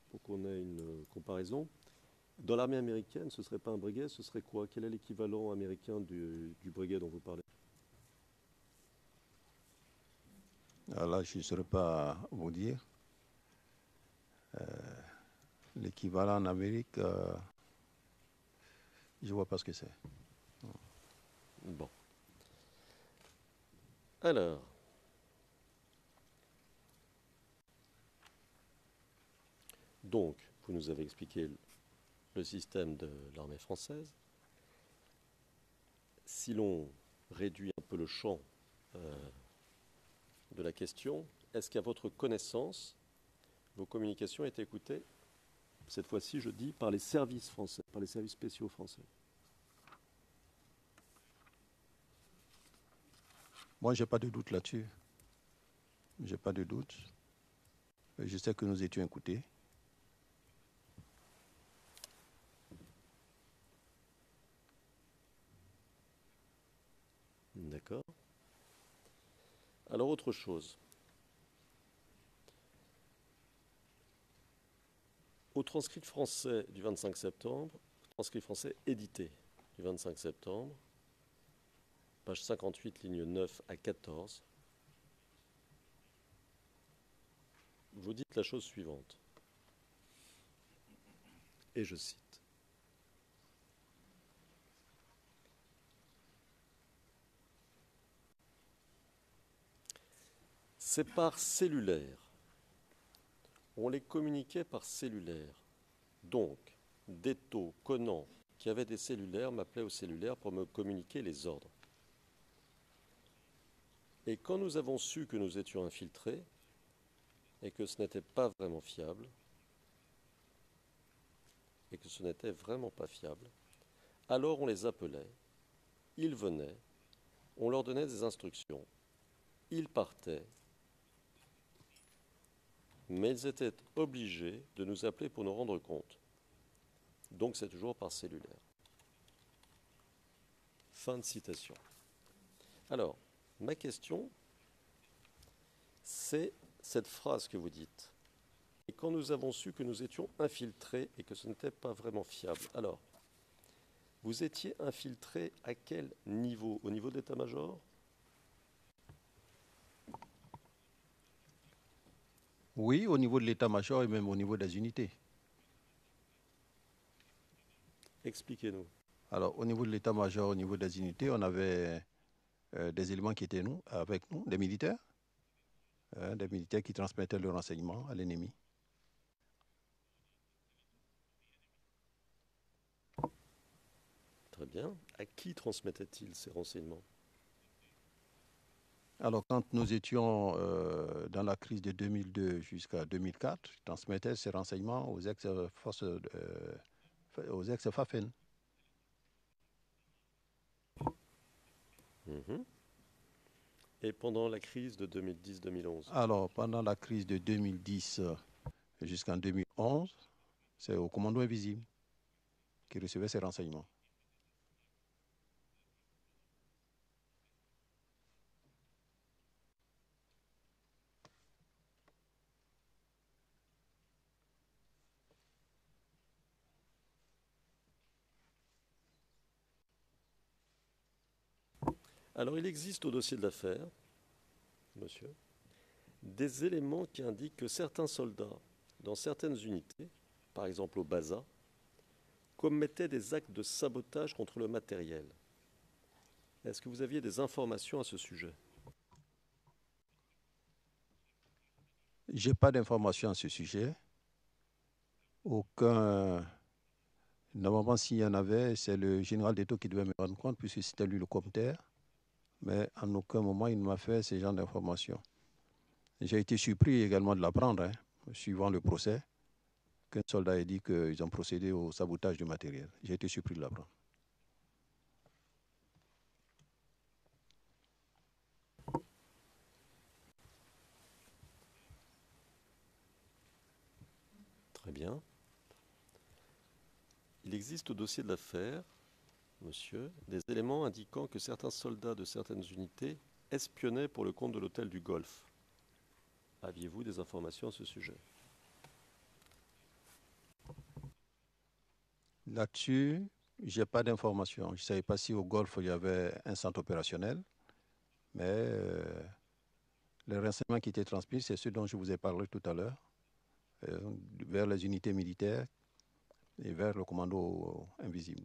pour qu'on ait une comparaison, dans l'armée américaine, ce ne serait pas un breguet, ce serait quoi? Quel est l'équivalent américain du breguet dont vous parlez? Alors là, je ne saurais pas vous dire. L'équivalent en Amérique, je ne vois pas ce que c'est. Bon. Alors, donc, vous nous avez expliqué le système de l'armée française. Si l'on réduit un peu le champ de la question, est-ce qu'à votre connaissance, vos communications étaient écoutées, cette fois-ci, je dis, par les services français, par les services spéciaux français? Moi, j'ai pas de doute là-dessus. J'ai pas de doute. Je sais que nous étions écoutés. D'accord. Alors, autre chose. Au transcript français du 25 septembre, transcript français édité du 25 septembre, page 58, ligne 9 à 14, vous dites la chose suivante, et je cite. C'est par cellulaire. On les communiquait par cellulaire. Donc, Detto, Conan, qui avaient des cellulaires, m'appelaient au cellulaire pour me communiquer les ordres. Et quand nous avons su que nous étions infiltrés et que ce n'était pas vraiment fiable, alors on les appelait, ils venaient, on leur donnait des instructions, ils partaient, mais ils étaient obligés de nous appeler pour nous rendre compte. Donc c'est toujours par cellulaire. Fin de citation. Alors, ma question, c'est cette phrase que vous dites. Et quand nous avons su que nous étions infiltrés et que ce n'était pas vraiment fiable. Alors, vous étiez infiltrés à quel niveau? Au niveau de l'état-major? Oui, au niveau de l'état-major et même au niveau des unités. Expliquez-nous. Alors, au niveau de l'état-major, au niveau des unités, on avait des éléments qui étaient avec nous, des militaires qui transmettaient le renseignement à l'ennemi. Très bien. À qui transmettait-il ces renseignements? Alors, quand nous étions dans la crise de 2002 jusqu'à 2004, ils transmettaient ces renseignements aux ex-forces, aux ex-FAFEN. Et pendant la crise de 2010-2011? Alors, pendant la crise de 2010 jusqu'en 2011, c'est au commando invisible qui recevait ces renseignements. Alors, il existe au dossier de l'affaire, monsieur, des éléments qui indiquent que certains soldats, dans certaines unités, par exemple au BASA, commettaient des actes de sabotage contre le matériel. Est-ce que vous aviez des informations à ce sujet? Je n'ai pas d'informations à ce sujet. Normalement, s'il y en avait, c'est le général Detto qui devait me rendre compte, puisque c'était lui le commissaire. Mais en aucun moment, il ne m'a fait ce genre d'informations. J'ai été surpris également de l'apprendre, suivant le procès, qu'un soldat ait dit qu'ils ont procédé au sabotage du matériel. J'ai été surpris de l'apprendre. Très bien. Il existe au dossier de l'affaire, monsieur, des éléments indiquant que certains soldats de certaines unités espionnaient pour le compte de l'hôtel du Golfe. Aviez-vous des informations à ce sujet? Là-dessus, je n'ai pas d'informations. Je ne savais pas si au Golfe, il y avait un centre opérationnel, mais les renseignements qui étaient transmis, c'est ceux dont je vous ai parlé tout à l'heure, vers les unités militaires et vers le commando invisible.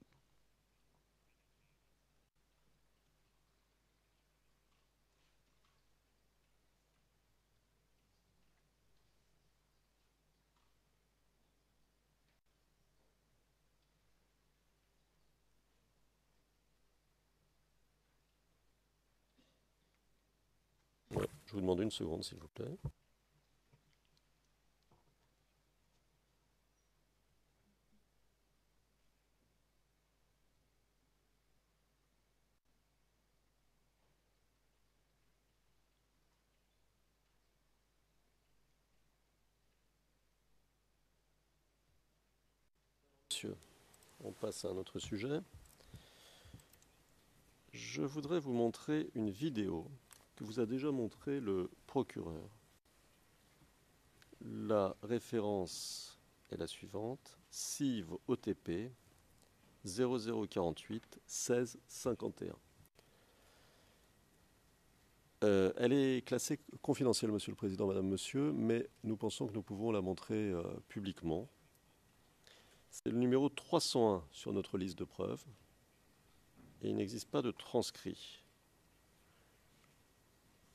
Je vous demande une seconde, s'il vous plaît. Monsieur, on passe à un autre sujet. Je voudrais vous montrer une vidéo que vous a déjà montré le procureur. La référence est la suivante, CIV OTP 0048 16 51. Elle est classée confidentielle, Monsieur le Président, Madame, Monsieur, mais nous pensons que nous pouvons la montrer publiquement. C'est le numéro 301 sur notre liste de preuves et il n'existe pas de transcrit.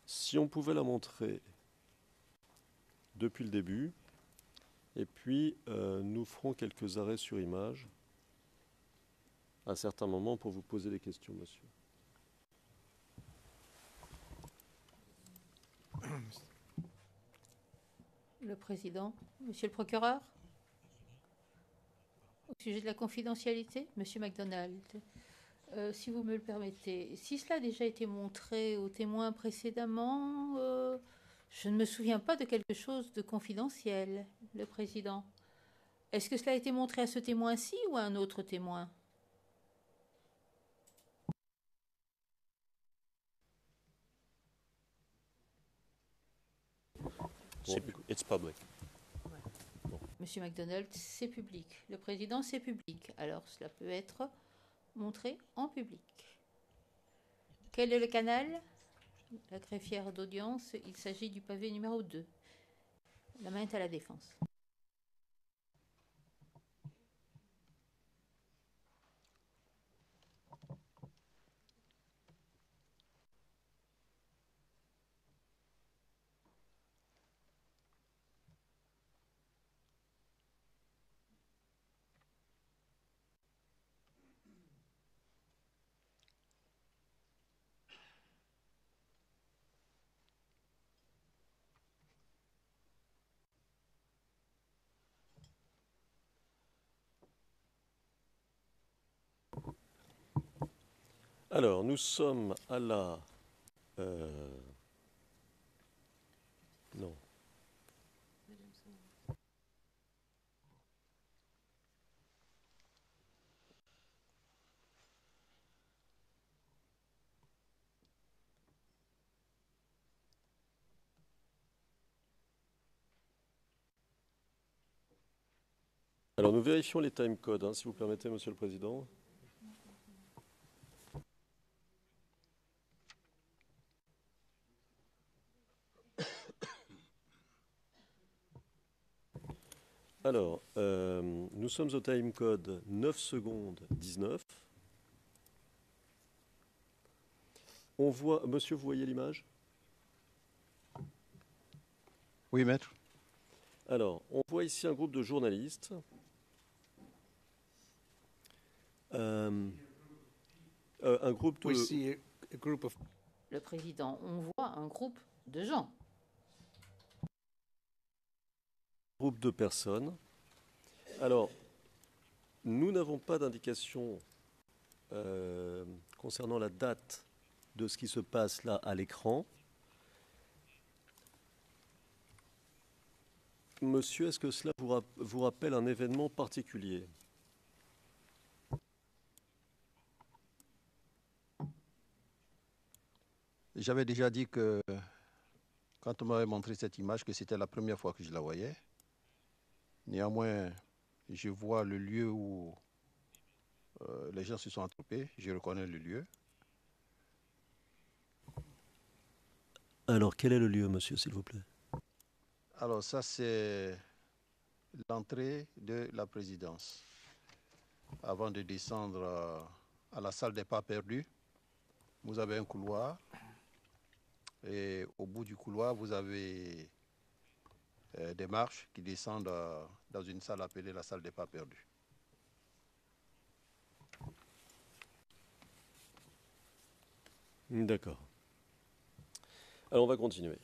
Si on pouvait la montrer depuis le début, et puis nous ferons quelques arrêts sur image à certains moments pour vous poser des questions, monsieur. Le Président, Monsieur le procureur, au sujet de la confidentialité, Monsieur MacDonald, si vous me le permettez, si cela a déjà été montré aux témoins précédemment, je ne me souviens pas de quelque chose de confidentiel, le Président. Est-ce que cela a été montré à ce témoin-ci ou à un autre témoin? It's public. Monsieur MacDonald, c'est public. Le Président, c'est public. Alors, cela peut être montré en public. Quel est le canal? La greffière d'audience, il s'agit du pavé numéro 2. La main est à la défense. Alors, nous sommes à la... non. Alors, nous vérifions les timecodes, si vous permettez, Monsieur le Président. Alors, nous sommes au timecode 9 secondes 19. On voit... Monsieur, vous voyez l'image? Oui, maître. Alors, on voit ici un groupe de journalistes. Un groupe de... We see a group of Le Président, on voit un groupe de gens. Groupe de personnes. Alors, nous n'avons pas d'indication concernant la date de ce qui se passe là à l'écran. Monsieur, est-ce que cela vous rappelle un événement particulier? J'avais déjà dit que quand on m'avait montré cette image, que c'était la première fois que je la voyais. Néanmoins, je vois le lieu où les gens se sont entrepés. Je reconnais le lieu. Alors, quel est le lieu, monsieur, s'il vous plaît? Alors ça, c'est l'entrée de la présidence. Avant de descendre à la salle des pas perdus, vous avez un couloir. Et au bout du couloir, vous avez des marches qui descendent dans une salle appelée la salle des pas perdus. D'accord. Alors on va continuer.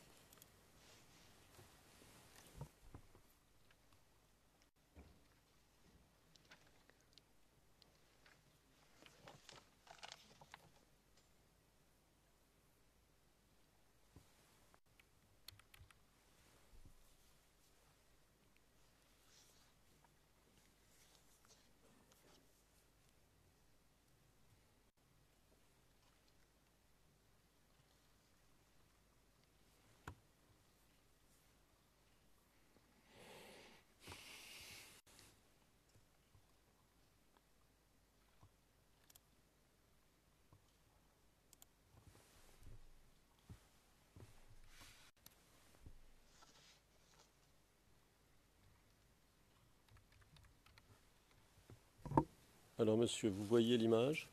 Alors monsieur, vous voyez l'image?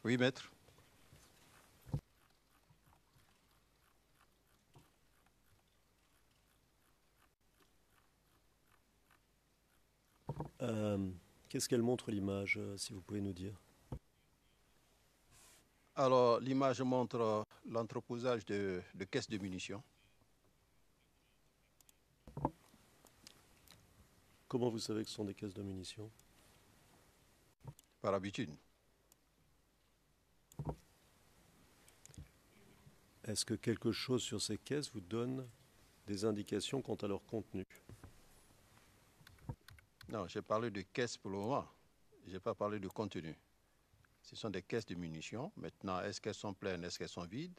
Oui, maître. Qu'est-ce qu'elle montre l'image, si vous pouvez nous dire? Alors, l'image montre l'entreposage de caisses de munitions. Comment vous savez que ce sont des caisses de munitions? Par habitude. Est-ce que quelque chose sur ces caisses vous donne des indications quant à leur contenu? Non, j'ai parlé de caisses pour le moment. Je n'ai pas parlé de contenu. Ce sont des caisses de munitions. Maintenant, est-ce qu'elles sont pleines, est-ce qu'elles sont vides?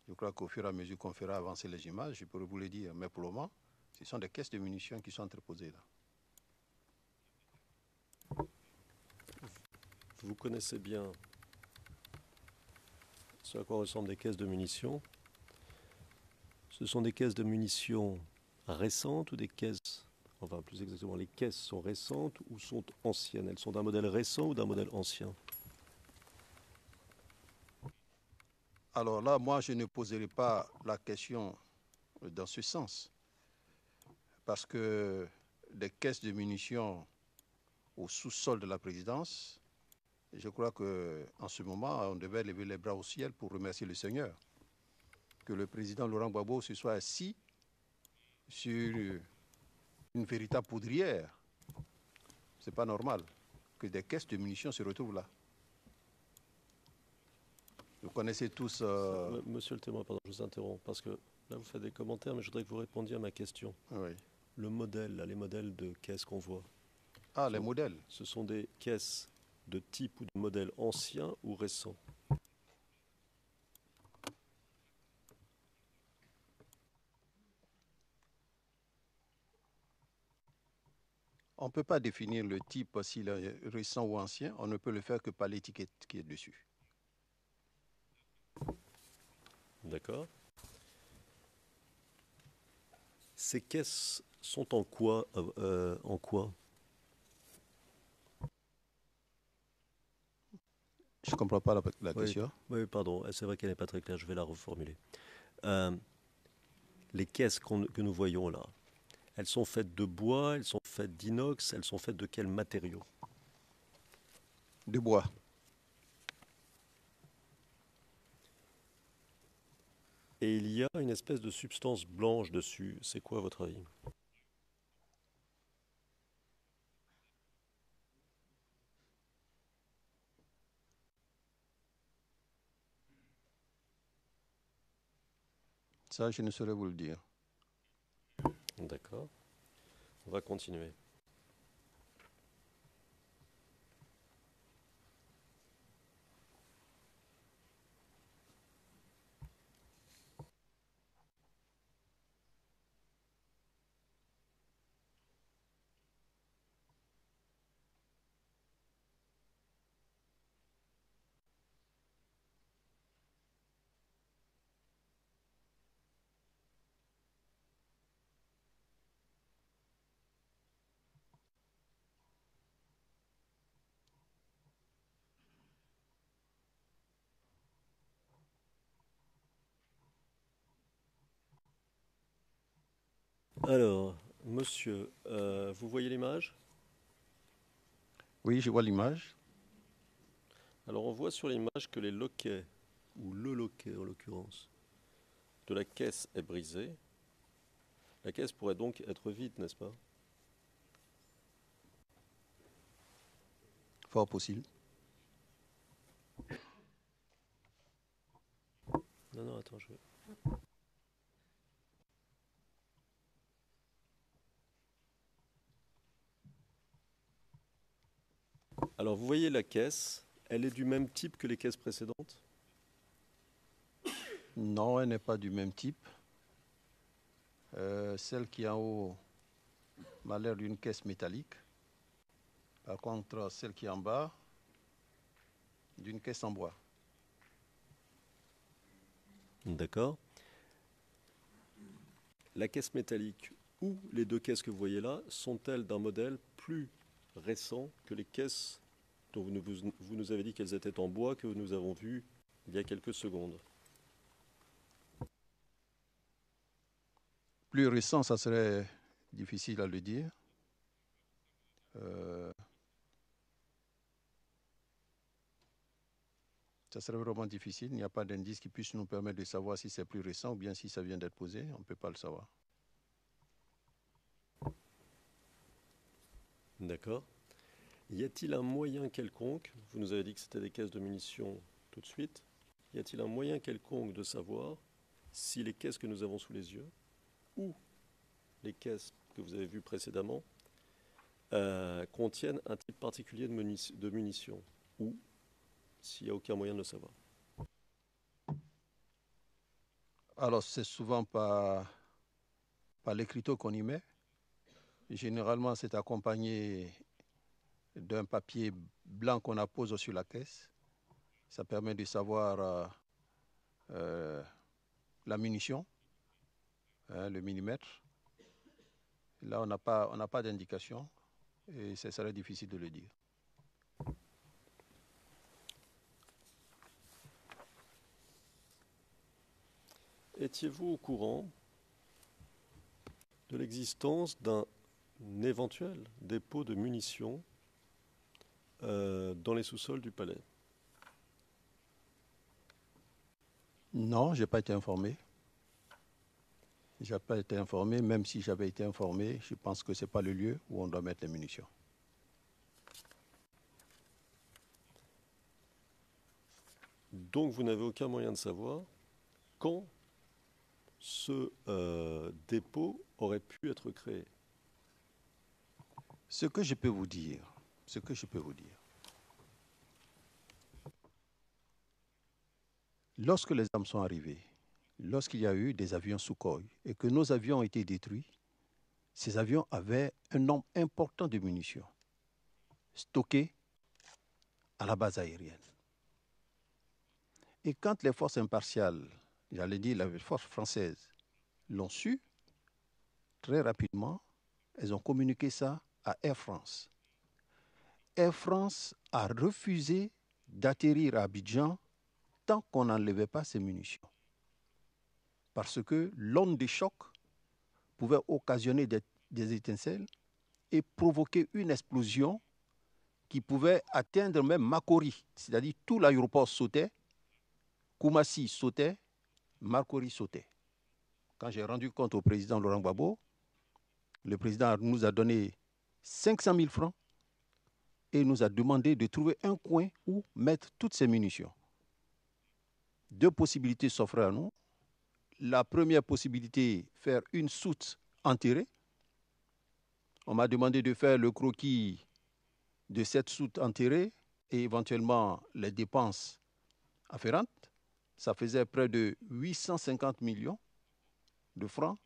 Je crois qu'au fur et à mesure qu'on fera avancer les images, je pourrai vous le dire. Mais pour le moment, ce sont des caisses de munitions qui sont entreposées là. Vous connaissez bien ce à quoi ressemblent des caisses de munitions. Ce sont des caisses de munitions récentes ou des caisses, enfin plus exactement, les caisses sont récentes ou sont anciennes? Elles sont d'un modèle récent ou d'un modèle ancien? Alors là, moi, je ne poserai pas la question dans ce sens. Parce que des caisses de munitions au sous-sol de la présidence, je crois qu'en ce moment, on devait lever les bras au ciel pour remercier le Seigneur. Que le président Laurent Gbagbo se soit assis sur une véritable poudrière. Ce n'est pas normal que des caisses de munitions se retrouvent là. Vous connaissez tous... Monsieur le témoin, pardon, je vous interromps, parce que là vous faites des commentaires, mais je voudrais que vous répondiez à ma question. Oui. Le modèle, là, les modèles de caisses qu'on voit. Ah, les modèles. Ce sont des caisses de type ou de modèle ancien ou récent? On ne peut pas définir le type s'il est récent ou ancien. On ne peut le faire que par l'étiquette qui est dessus. D'accord. Ces caisses sont en quoi, en quoi? Je ne comprends pas la question. Oui, pardon, c'est vrai qu'elle n'est pas très claire, je vais la reformuler. Les caisses que nous voyons là, elles sont faites de bois, elles sont faites d'inox, elles sont faites de quel matériau? De bois. Et il y a une espèce de substance blanche dessus. C'est quoi à votre avis? Ça, je ne saurais vous le dire. D'accord. On va continuer. Alors, monsieur, vous voyez l'image? Oui, je vois l'image. Alors, on voit sur l'image que les loquets ou le loquet en l'occurrence, de la caisse est brisé, la caisse pourrait donc être vide, n'est-ce pas? Fort possible. Non, attends, je... Alors, vous voyez la caisse, elle est du même type que les caisses précédentes? Non, elle n'est pas du même type. Celle qui est en haut m'a l'air d'une caisse métallique. Par contre, celle qui est en bas, d'une caisse en bois. D'accord. La caisse métallique ou les deux caisses que vous voyez là sont-elles d'un modèle plus récent que les caisses dont vous nous avez dit qu'elles étaient en bois, que nous avons vues il y a quelques secondes? Plus récent, ça serait difficile à le dire. Ça serait vraiment difficile. Il n'y a pas d'indice qui puisse nous permettre de savoir si c'est plus récent ou bien si ça vient d'être posé. On ne peut pas le savoir. D'accord. Y a-t-il un moyen quelconque, vous nous avez dit que c'était des caisses de munitions tout de suite, y a-t-il un moyen quelconque de savoir si les caisses que nous avons sous les yeux ou les caisses que vous avez vues précédemment contiennent un type particulier de munitions ou s'il n'y a aucun moyen de le savoir? Alors, c'est souvent par l'écriteau qu'on y met. Généralement, c'est accompagné d'un papier blanc qu'on appose sur la caisse. Ça permet de savoir la munition, le millimètre. Là, on n'a pas d'indication et ce serait difficile de le dire. Étiez-vous au courant de l'existence d'un éventuel dépôt de munitions dans les sous-sols du palais? Non, je n'ai pas été informé. Je n'ai pas été informé, même si j'avais été informé, je pense que ce n'est pas le lieu où on doit mettre les munitions. Donc vous n'avez aucun moyen de savoir quand ce dépôt aurait pu être créé? Ce que je peux vous dire, lorsque les armes sont arrivées, lorsqu'il y a eu des avions Sukhoi et que nos avions ont été détruits, ces avions avaient un nombre important de munitions stockées à la base aérienne. Et quand les forces impartiales, j'allais dire les forces françaises, l'ont su, très rapidement, elles ont communiqué ça à Air France. Air France a refusé d'atterrir à Abidjan tant qu'on n'enlevait pas ces munitions. Parce que l'onde de choc pouvait occasionner des étincelles et provoquer une explosion qui pouvait atteindre même Makori. C'est-à-dire tout l'aéroport sautait, Koumassi sautait, Makori sautait. Quand j'ai rendu compte au président Laurent Gbagbo, le président nous a donné 500 000 francs et nous a demandé de trouver un coin où mettre toutes ces munitions. Deux possibilités s'offraient à nous. La première possibilité, faire une soute enterrée. On m'a demandé de faire le croquis de cette soute enterrée et éventuellement les dépenses afférentes. Ça faisait près de 850 millions de francs,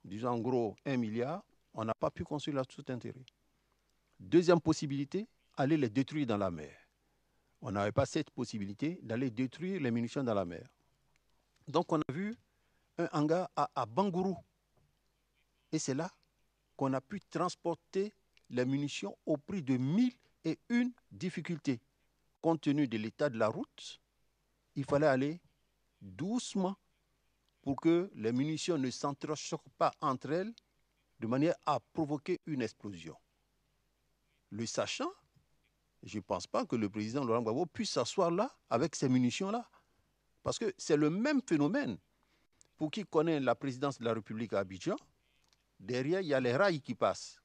disons en gros 1 milliard. On n'a pas pu construire la soute enterrée. Deuxième possibilité, aller les détruire dans la mer. On n'avait pas cette possibilité d'aller détruire les munitions dans la mer. Donc on a vu un hangar à Bangourou. Et c'est là qu'on a pu transporter les munitions au prix de 1001 difficultés. Compte tenu de l'état de la route, il fallait aller doucement pour que les munitions ne s'entrechoquent pas entre elles de manière à provoquer une explosion. Le sachant, je ne pense pas que le président Laurent Gbagbo puisse s'asseoir là avec ces munitions-là. Parce que c'est le même phénomène. Pour qui connaît la présidence de la République à Abidjan, derrière, il y a les rails qui passent.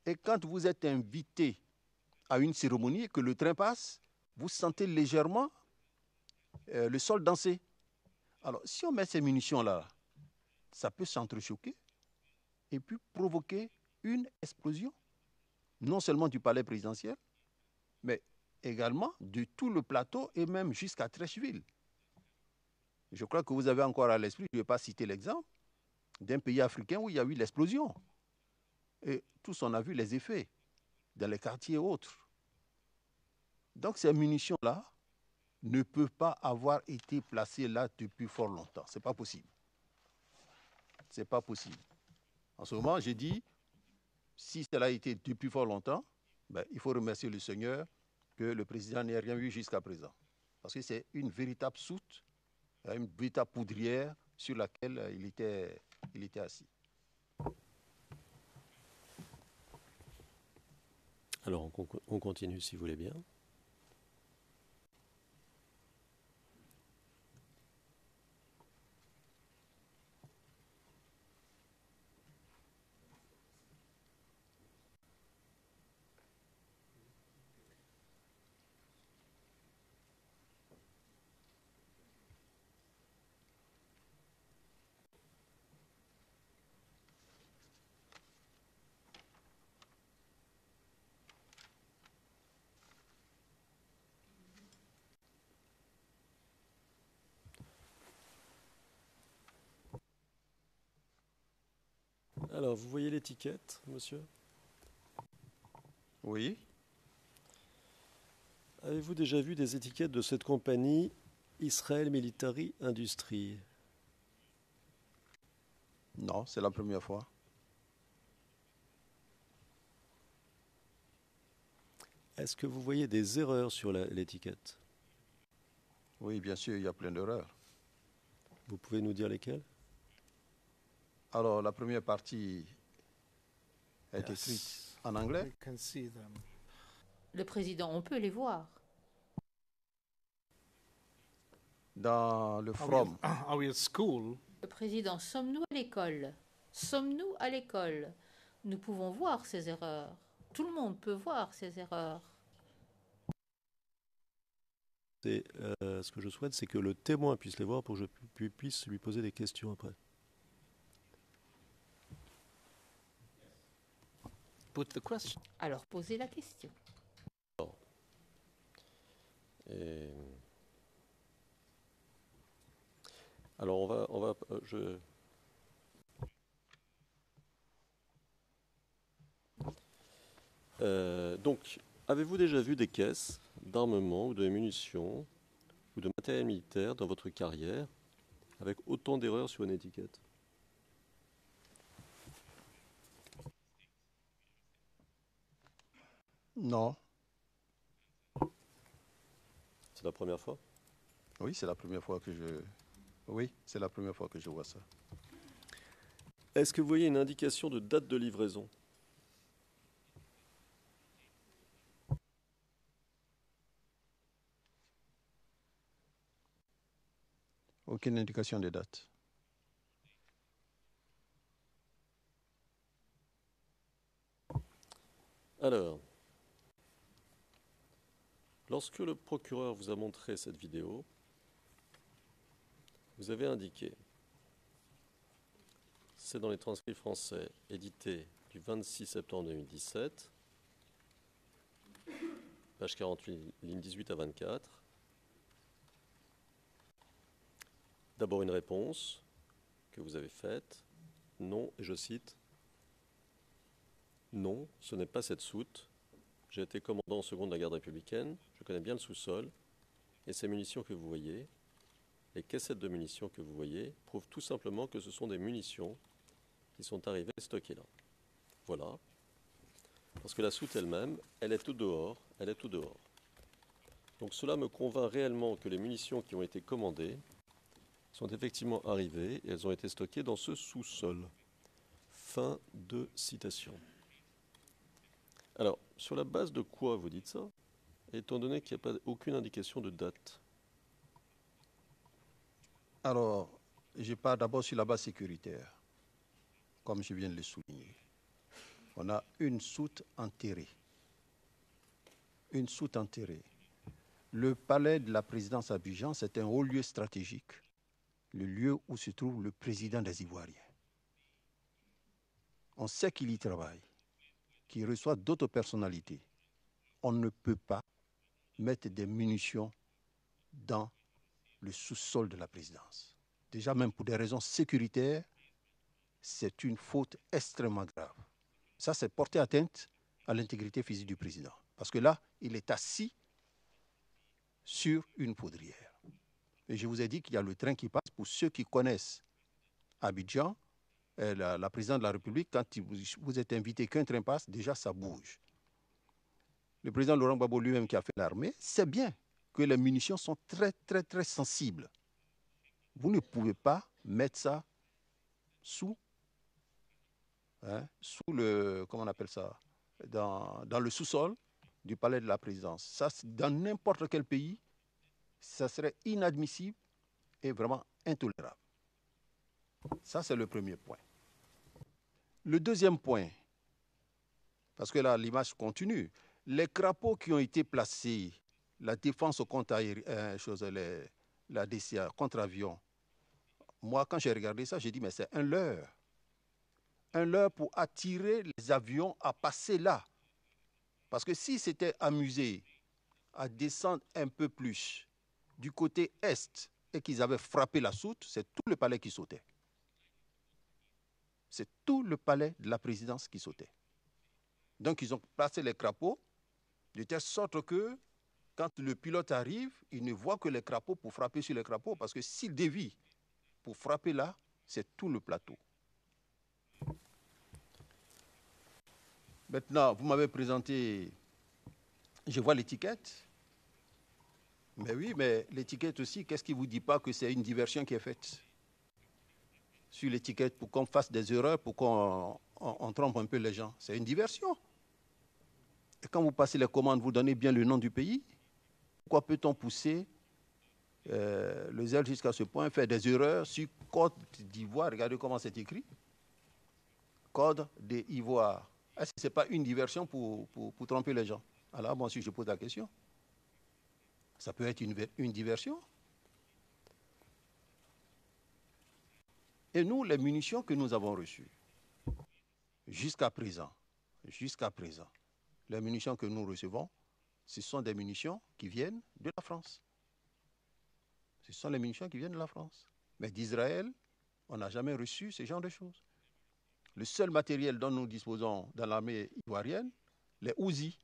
Et quand vous êtes invité à une cérémonie et que le train passe, vous sentez légèrement le sol danser. Alors, si on met ces munitions-là, ça peut s'entrechoquer et puis provoquer une explosion, non seulement du palais présidentiel, mais également de tout le plateau et même jusqu'à Treichville. Je crois que vous avez encore à l'esprit, je ne vais pas citer l'exemple, d'un pays africain où il y a eu l'explosion. Et tous on a vu les effets dans les quartiers et autres. Donc ces munitions-là ne peuvent pas avoir été placées là depuis fort longtemps. Ce n'est pas possible. Ce n'est pas possible. En ce moment, j'ai dit, si cela a été depuis fort longtemps, ben, il faut remercier le Seigneur que le président n'ait rien vu jusqu'à présent. Parce que c'est une véritable soute, une véritable poudrière sur laquelle il était assis. Alors, on continue si vous voulez bien. Alors, vous voyez l'étiquette, monsieur? Oui. Avez-vous déjà vu des étiquettes de cette compagnie Israel Military Industries? Non, c'est la première fois. Est-ce que vous voyez des erreurs sur l'étiquette? Oui, bien sûr, il y a plein d'erreurs. Vous pouvez nous dire lesquelles? Alors, la première partie est écrite en anglais. We can see them. Le président, on peut les voir. Dans le Are we, from, are we at school? Le président, sommes-nous à l'école? Sommes-nous à l'école? Nous pouvons voir ces erreurs. Tout le monde peut voir ces erreurs. Ce que je souhaite, c'est que le témoin puisse les voir pour que je puisse lui poser des questions après. Put the question. Alors, posez la question. Et... Alors, donc, avez-vous déjà vu des caisses d'armement ou de munitions ou de matériel militaire dans votre carrière avec autant d'erreurs sur une étiquette? non. C'est la première fois? Oui, c'est la première fois que je vois ça. Est-ce que vous voyez une indication de date de livraison? Aucune indication de date. Alors, lorsque le procureur vous a montré cette vidéo, vous avez indiqué, c'est dans les transcrits français édités du 26 septembre 2017, page 48, ligne 18 à 24. D'abord une réponse que vous avez faite. Non, et je cite, non, ce n'est pas cette soute. J'ai été commandant en seconde de la garde républicaine, je connais bien le sous-sol, et ces munitions que vous voyez, les caissettes de munitions que vous voyez, prouvent tout simplement que ce sont des munitions qui sont arrivées stockées là. Voilà. Parce que la soute elle-même, elle est tout dehors, elle est tout dehors. Donc cela me convainc réellement que les munitions qui ont été commandées sont effectivement arrivées et elles ont été stockées dans ce sous-sol. Fin de citation. Alors, sur la base de quoi vous dites ça, étant donné qu'il n'y a pas aucune indication de date? Alors, je pars d'abord sur la base sécuritaire, comme je viens de le souligner. On a une soute enterrée. Une soute enterrée. Le palais de la présidence à Abidjan, c'est un haut lieu stratégique, le lieu où se trouve le président des Ivoiriens. On sait qu'il y travaille, qu'il reçoit d'autres personnalités. On ne peut pas mettre des munitions dans le sous-sol de la présidence. Déjà, même pour des raisons sécuritaires, c'est une faute extrêmement grave. Ça, c'est porter atteinte à l'intégrité physique du président. Parce que là, il est assis sur une poudrière. Et je vous ai dit qu'il y a le train qui passe. Pour ceux qui connaissent Abidjan, la présidente de la République, quand vous êtes invité qu'un train passe, déjà ça bouge. Le président Laurent Gbagbo lui-même qui a fait l'armée, sait bien que les munitions sont très, très, très sensibles. Vous ne pouvez pas mettre ça sous le, comment on appelle ça, dans le sous-sol du palais de la présidence. Ça, dans n'importe quel pays, ça serait inadmissible et vraiment intolérable. Ça, c'est le premier point. Le deuxième point, parce que là, l'image continue, les crapauds qui ont été placés, la défense contre la DCA, contre avion, moi, quand j'ai regardé ça, j'ai dit, mais c'est un leurre. Un leurre pour attirer les avions à passer là. Parce que s'ils s'étaient amusés à descendre un peu plus du côté est et qu'ils avaient frappé la soute, c'est tout le palais qui sautait. C'est tout le palais de la présidence qui sautait. Donc, ils ont placé les crapauds de telle sorte que quand le pilote arrive, il ne voit que les crapauds pour frapper sur les crapauds. Parce que s'il dévie pour frapper là, c'est tout le plateau. Maintenant, vous m'avez présenté, je vois l'étiquette. Mais oui, mais l'étiquette aussi, qu'est-ce qui ne vous dit pas que c'est une diversion qui est faite sur l'étiquette pour qu'on fasse des erreurs, pour qu'on trompe un peu les gens? C'est une diversion. Et quand vous passez les commandes, vous donnez bien le nom du pays. Pourquoi peut-on pousser le zèle jusqu'à ce point, faire des erreurs sur Côte d'Ivoire? Regardez comment c'est écrit. Côte d'Ivoire. Est-ce que ce n'est pas une diversion pour tromper les gens? Alors, moi aussi, je pose la question. Ça peut être une diversion. Et nous, les munitions que nous avons reçues, jusqu'à présent, les munitions que nous recevons, ce sont des munitions qui viennent de la France. Ce sont les munitions qui viennent de la France. Mais d'Israël, on n'a jamais reçu ce genre de choses. Le seul matériel dont nous disposons dans l'armée ivoirienne, les Uzi.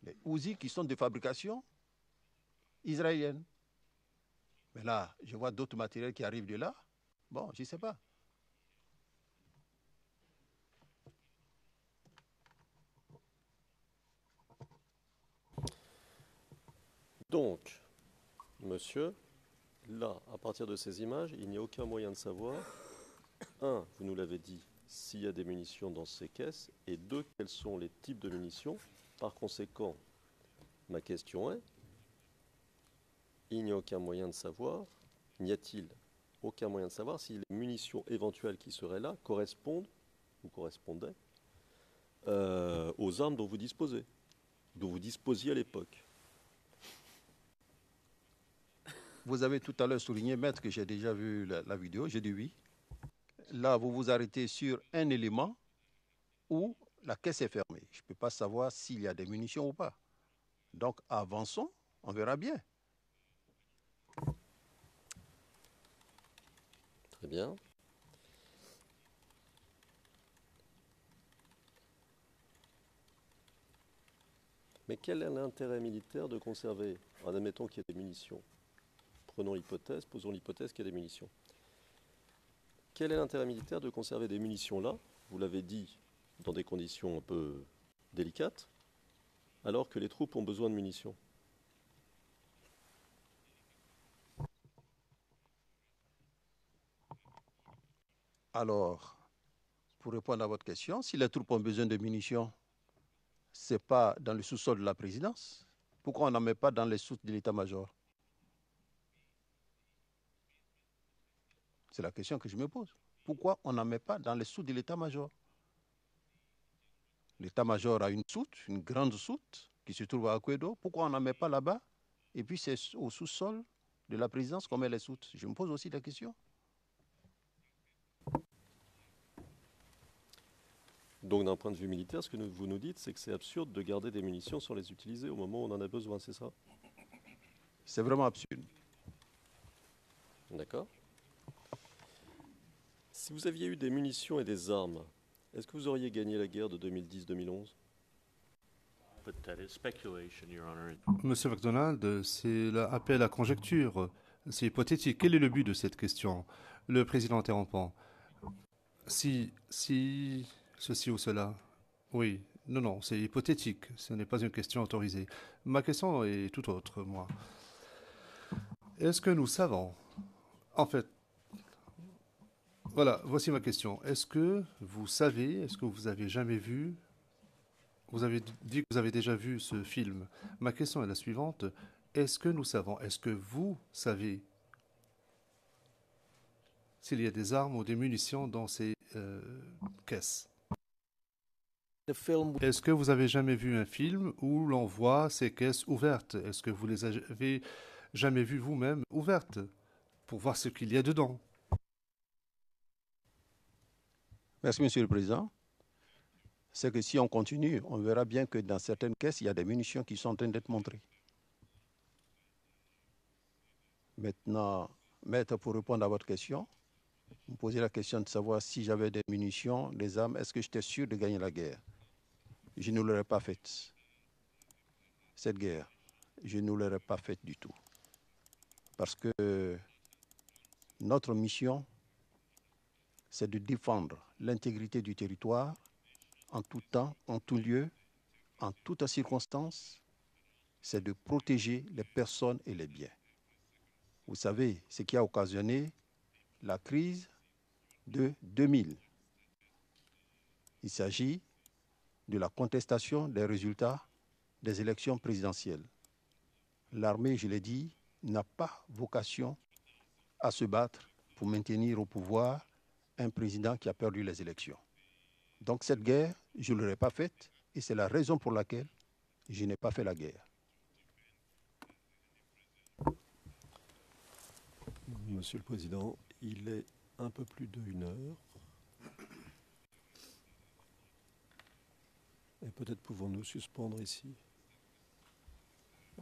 Les Uzi qui sont de fabrication israélienne. Mais là, je vois d'autres matériels qui arrivent de là. Bon, je ne sais pas. Donc, monsieur, là, à partir de ces images, il n'y a aucun moyen de savoir, un, vous nous l'avez dit, s'il y a des munitions dans ces caisses, et deux, quels sont les types de munitions. Par conséquent, ma question est, il n'y a aucun moyen de savoir, n'y a-t-il aucun moyen de savoir si les munitions éventuelles qui seraient là correspondent ou correspondaient aux armes dont vous disposez, dont vous disposiez à l'époque? Vous avez tout à l'heure souligné, maître, que j'ai déjà vu la vidéo, j'ai dit oui. Là, vous vous arrêtez sur un élément où la caisse est fermée. Je ne peux pas savoir s'il y a des munitions ou pas. Donc, avançons, on verra bien. Très bien. Mais quel est l'intérêt militaire de conserver, admettons qu'il y ait des munitions, prenons l'hypothèse, posons l'hypothèse qu'il y a des munitions. Quel est l'intérêt militaire de conserver des munitions là, vous l'avez dit, dans des conditions un peu délicates, alors que les troupes ont besoin de munitions? Alors, pour répondre à votre question, si les troupes ont besoin de munitions, ce n'est pas dans le sous-sol de la présidence. Pourquoi on n'en met pas dans les soutes de l'état-major? C'est la question que je me pose. Pourquoi on n'en met pas dans les soutes de l'état-major? L'état-major a une soute, une grande soute, qui se trouve à Akwedo. Pourquoi on n'en met pas là-bas? Et puis c'est au sous-sol de la présidence qu'on met les soutes. Je me pose aussi la question. Donc d'un point de vue militaire, ce que vous nous dites, c'est que c'est absurde de garder des munitions sans les utiliser au moment où on en a besoin, c'est ça? C'est vraiment absurde. D'accord. Si vous aviez eu des munitions et des armes, est-ce que vous auriez gagné la guerre de 2010-2011? But that is speculation, Your Honor. Monsieur MacDonald, c'est l'appel à conjecture. C'est hypothétique. Quel est le but de cette question? Le président interrompant. Si, ceci ou cela. Oui, non, c'est hypothétique. Ce n'est pas une question autorisée. Ma question est tout autre, moi. Est-ce que nous savons? En fait, voilà, voici ma question. Est-ce que vous savez, est-ce que vous avez jamais vu, vous avez dit que vous avez déjà vu ce film. Ma question est la suivante. Est-ce que nous savons, est-ce que vous savez s'il y a des armes ou des munitions dans ces caisses? The film Est-ce que vous avez jamais vu un film où l'on voit ces caisses ouvertes? Est-ce que vous les avez jamais vues vous-même ouvertes pour voir ce qu'il y a dedans? Merci, Monsieur le Président. C'est que si on continue, on verra bien que dans certaines caisses, il y a des munitions qui sont en train d'être montrées. Maintenant, Maître, pour répondre à votre question, vous me posez la question de savoir si j'avais des munitions, des armes, est-ce que j'étais sûr de gagner la guerre? Je ne l'aurais pas faite. Cette guerre, je ne l'aurais pas faite du tout. Parce que notre mission, c'est de défendre l'intégrité du territoire en tout temps, en tout lieu, en toutes circonstances. C'est de protéger les personnes et les biens. Vous savez, ce qui a occasionné la crise de 2000. Il s'agit de la contestation des résultats des élections présidentielles. L'armée, je l'ai dit, n'a pas vocation à se battre pour maintenir au pouvoir un président qui a perdu les élections. Donc cette guerre, je ne l'aurais pas faite et c'est la raison pour laquelle je n'ai pas fait la guerre. Monsieur le Président, il est un peu plus d'1 heure. Et peut-être pouvons-nous suspendre ici.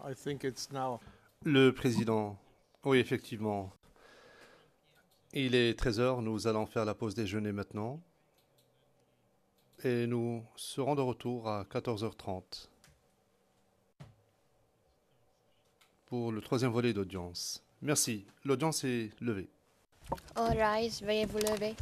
I think it's now. Le président, oui, effectivement. Il est 13 heures, nous allons faire la pause déjeuner maintenant. Et nous serons de retour à 14h30 pour le 3e volet d'audience. Merci. L'audience est levée. All rise, veuillez vous lever.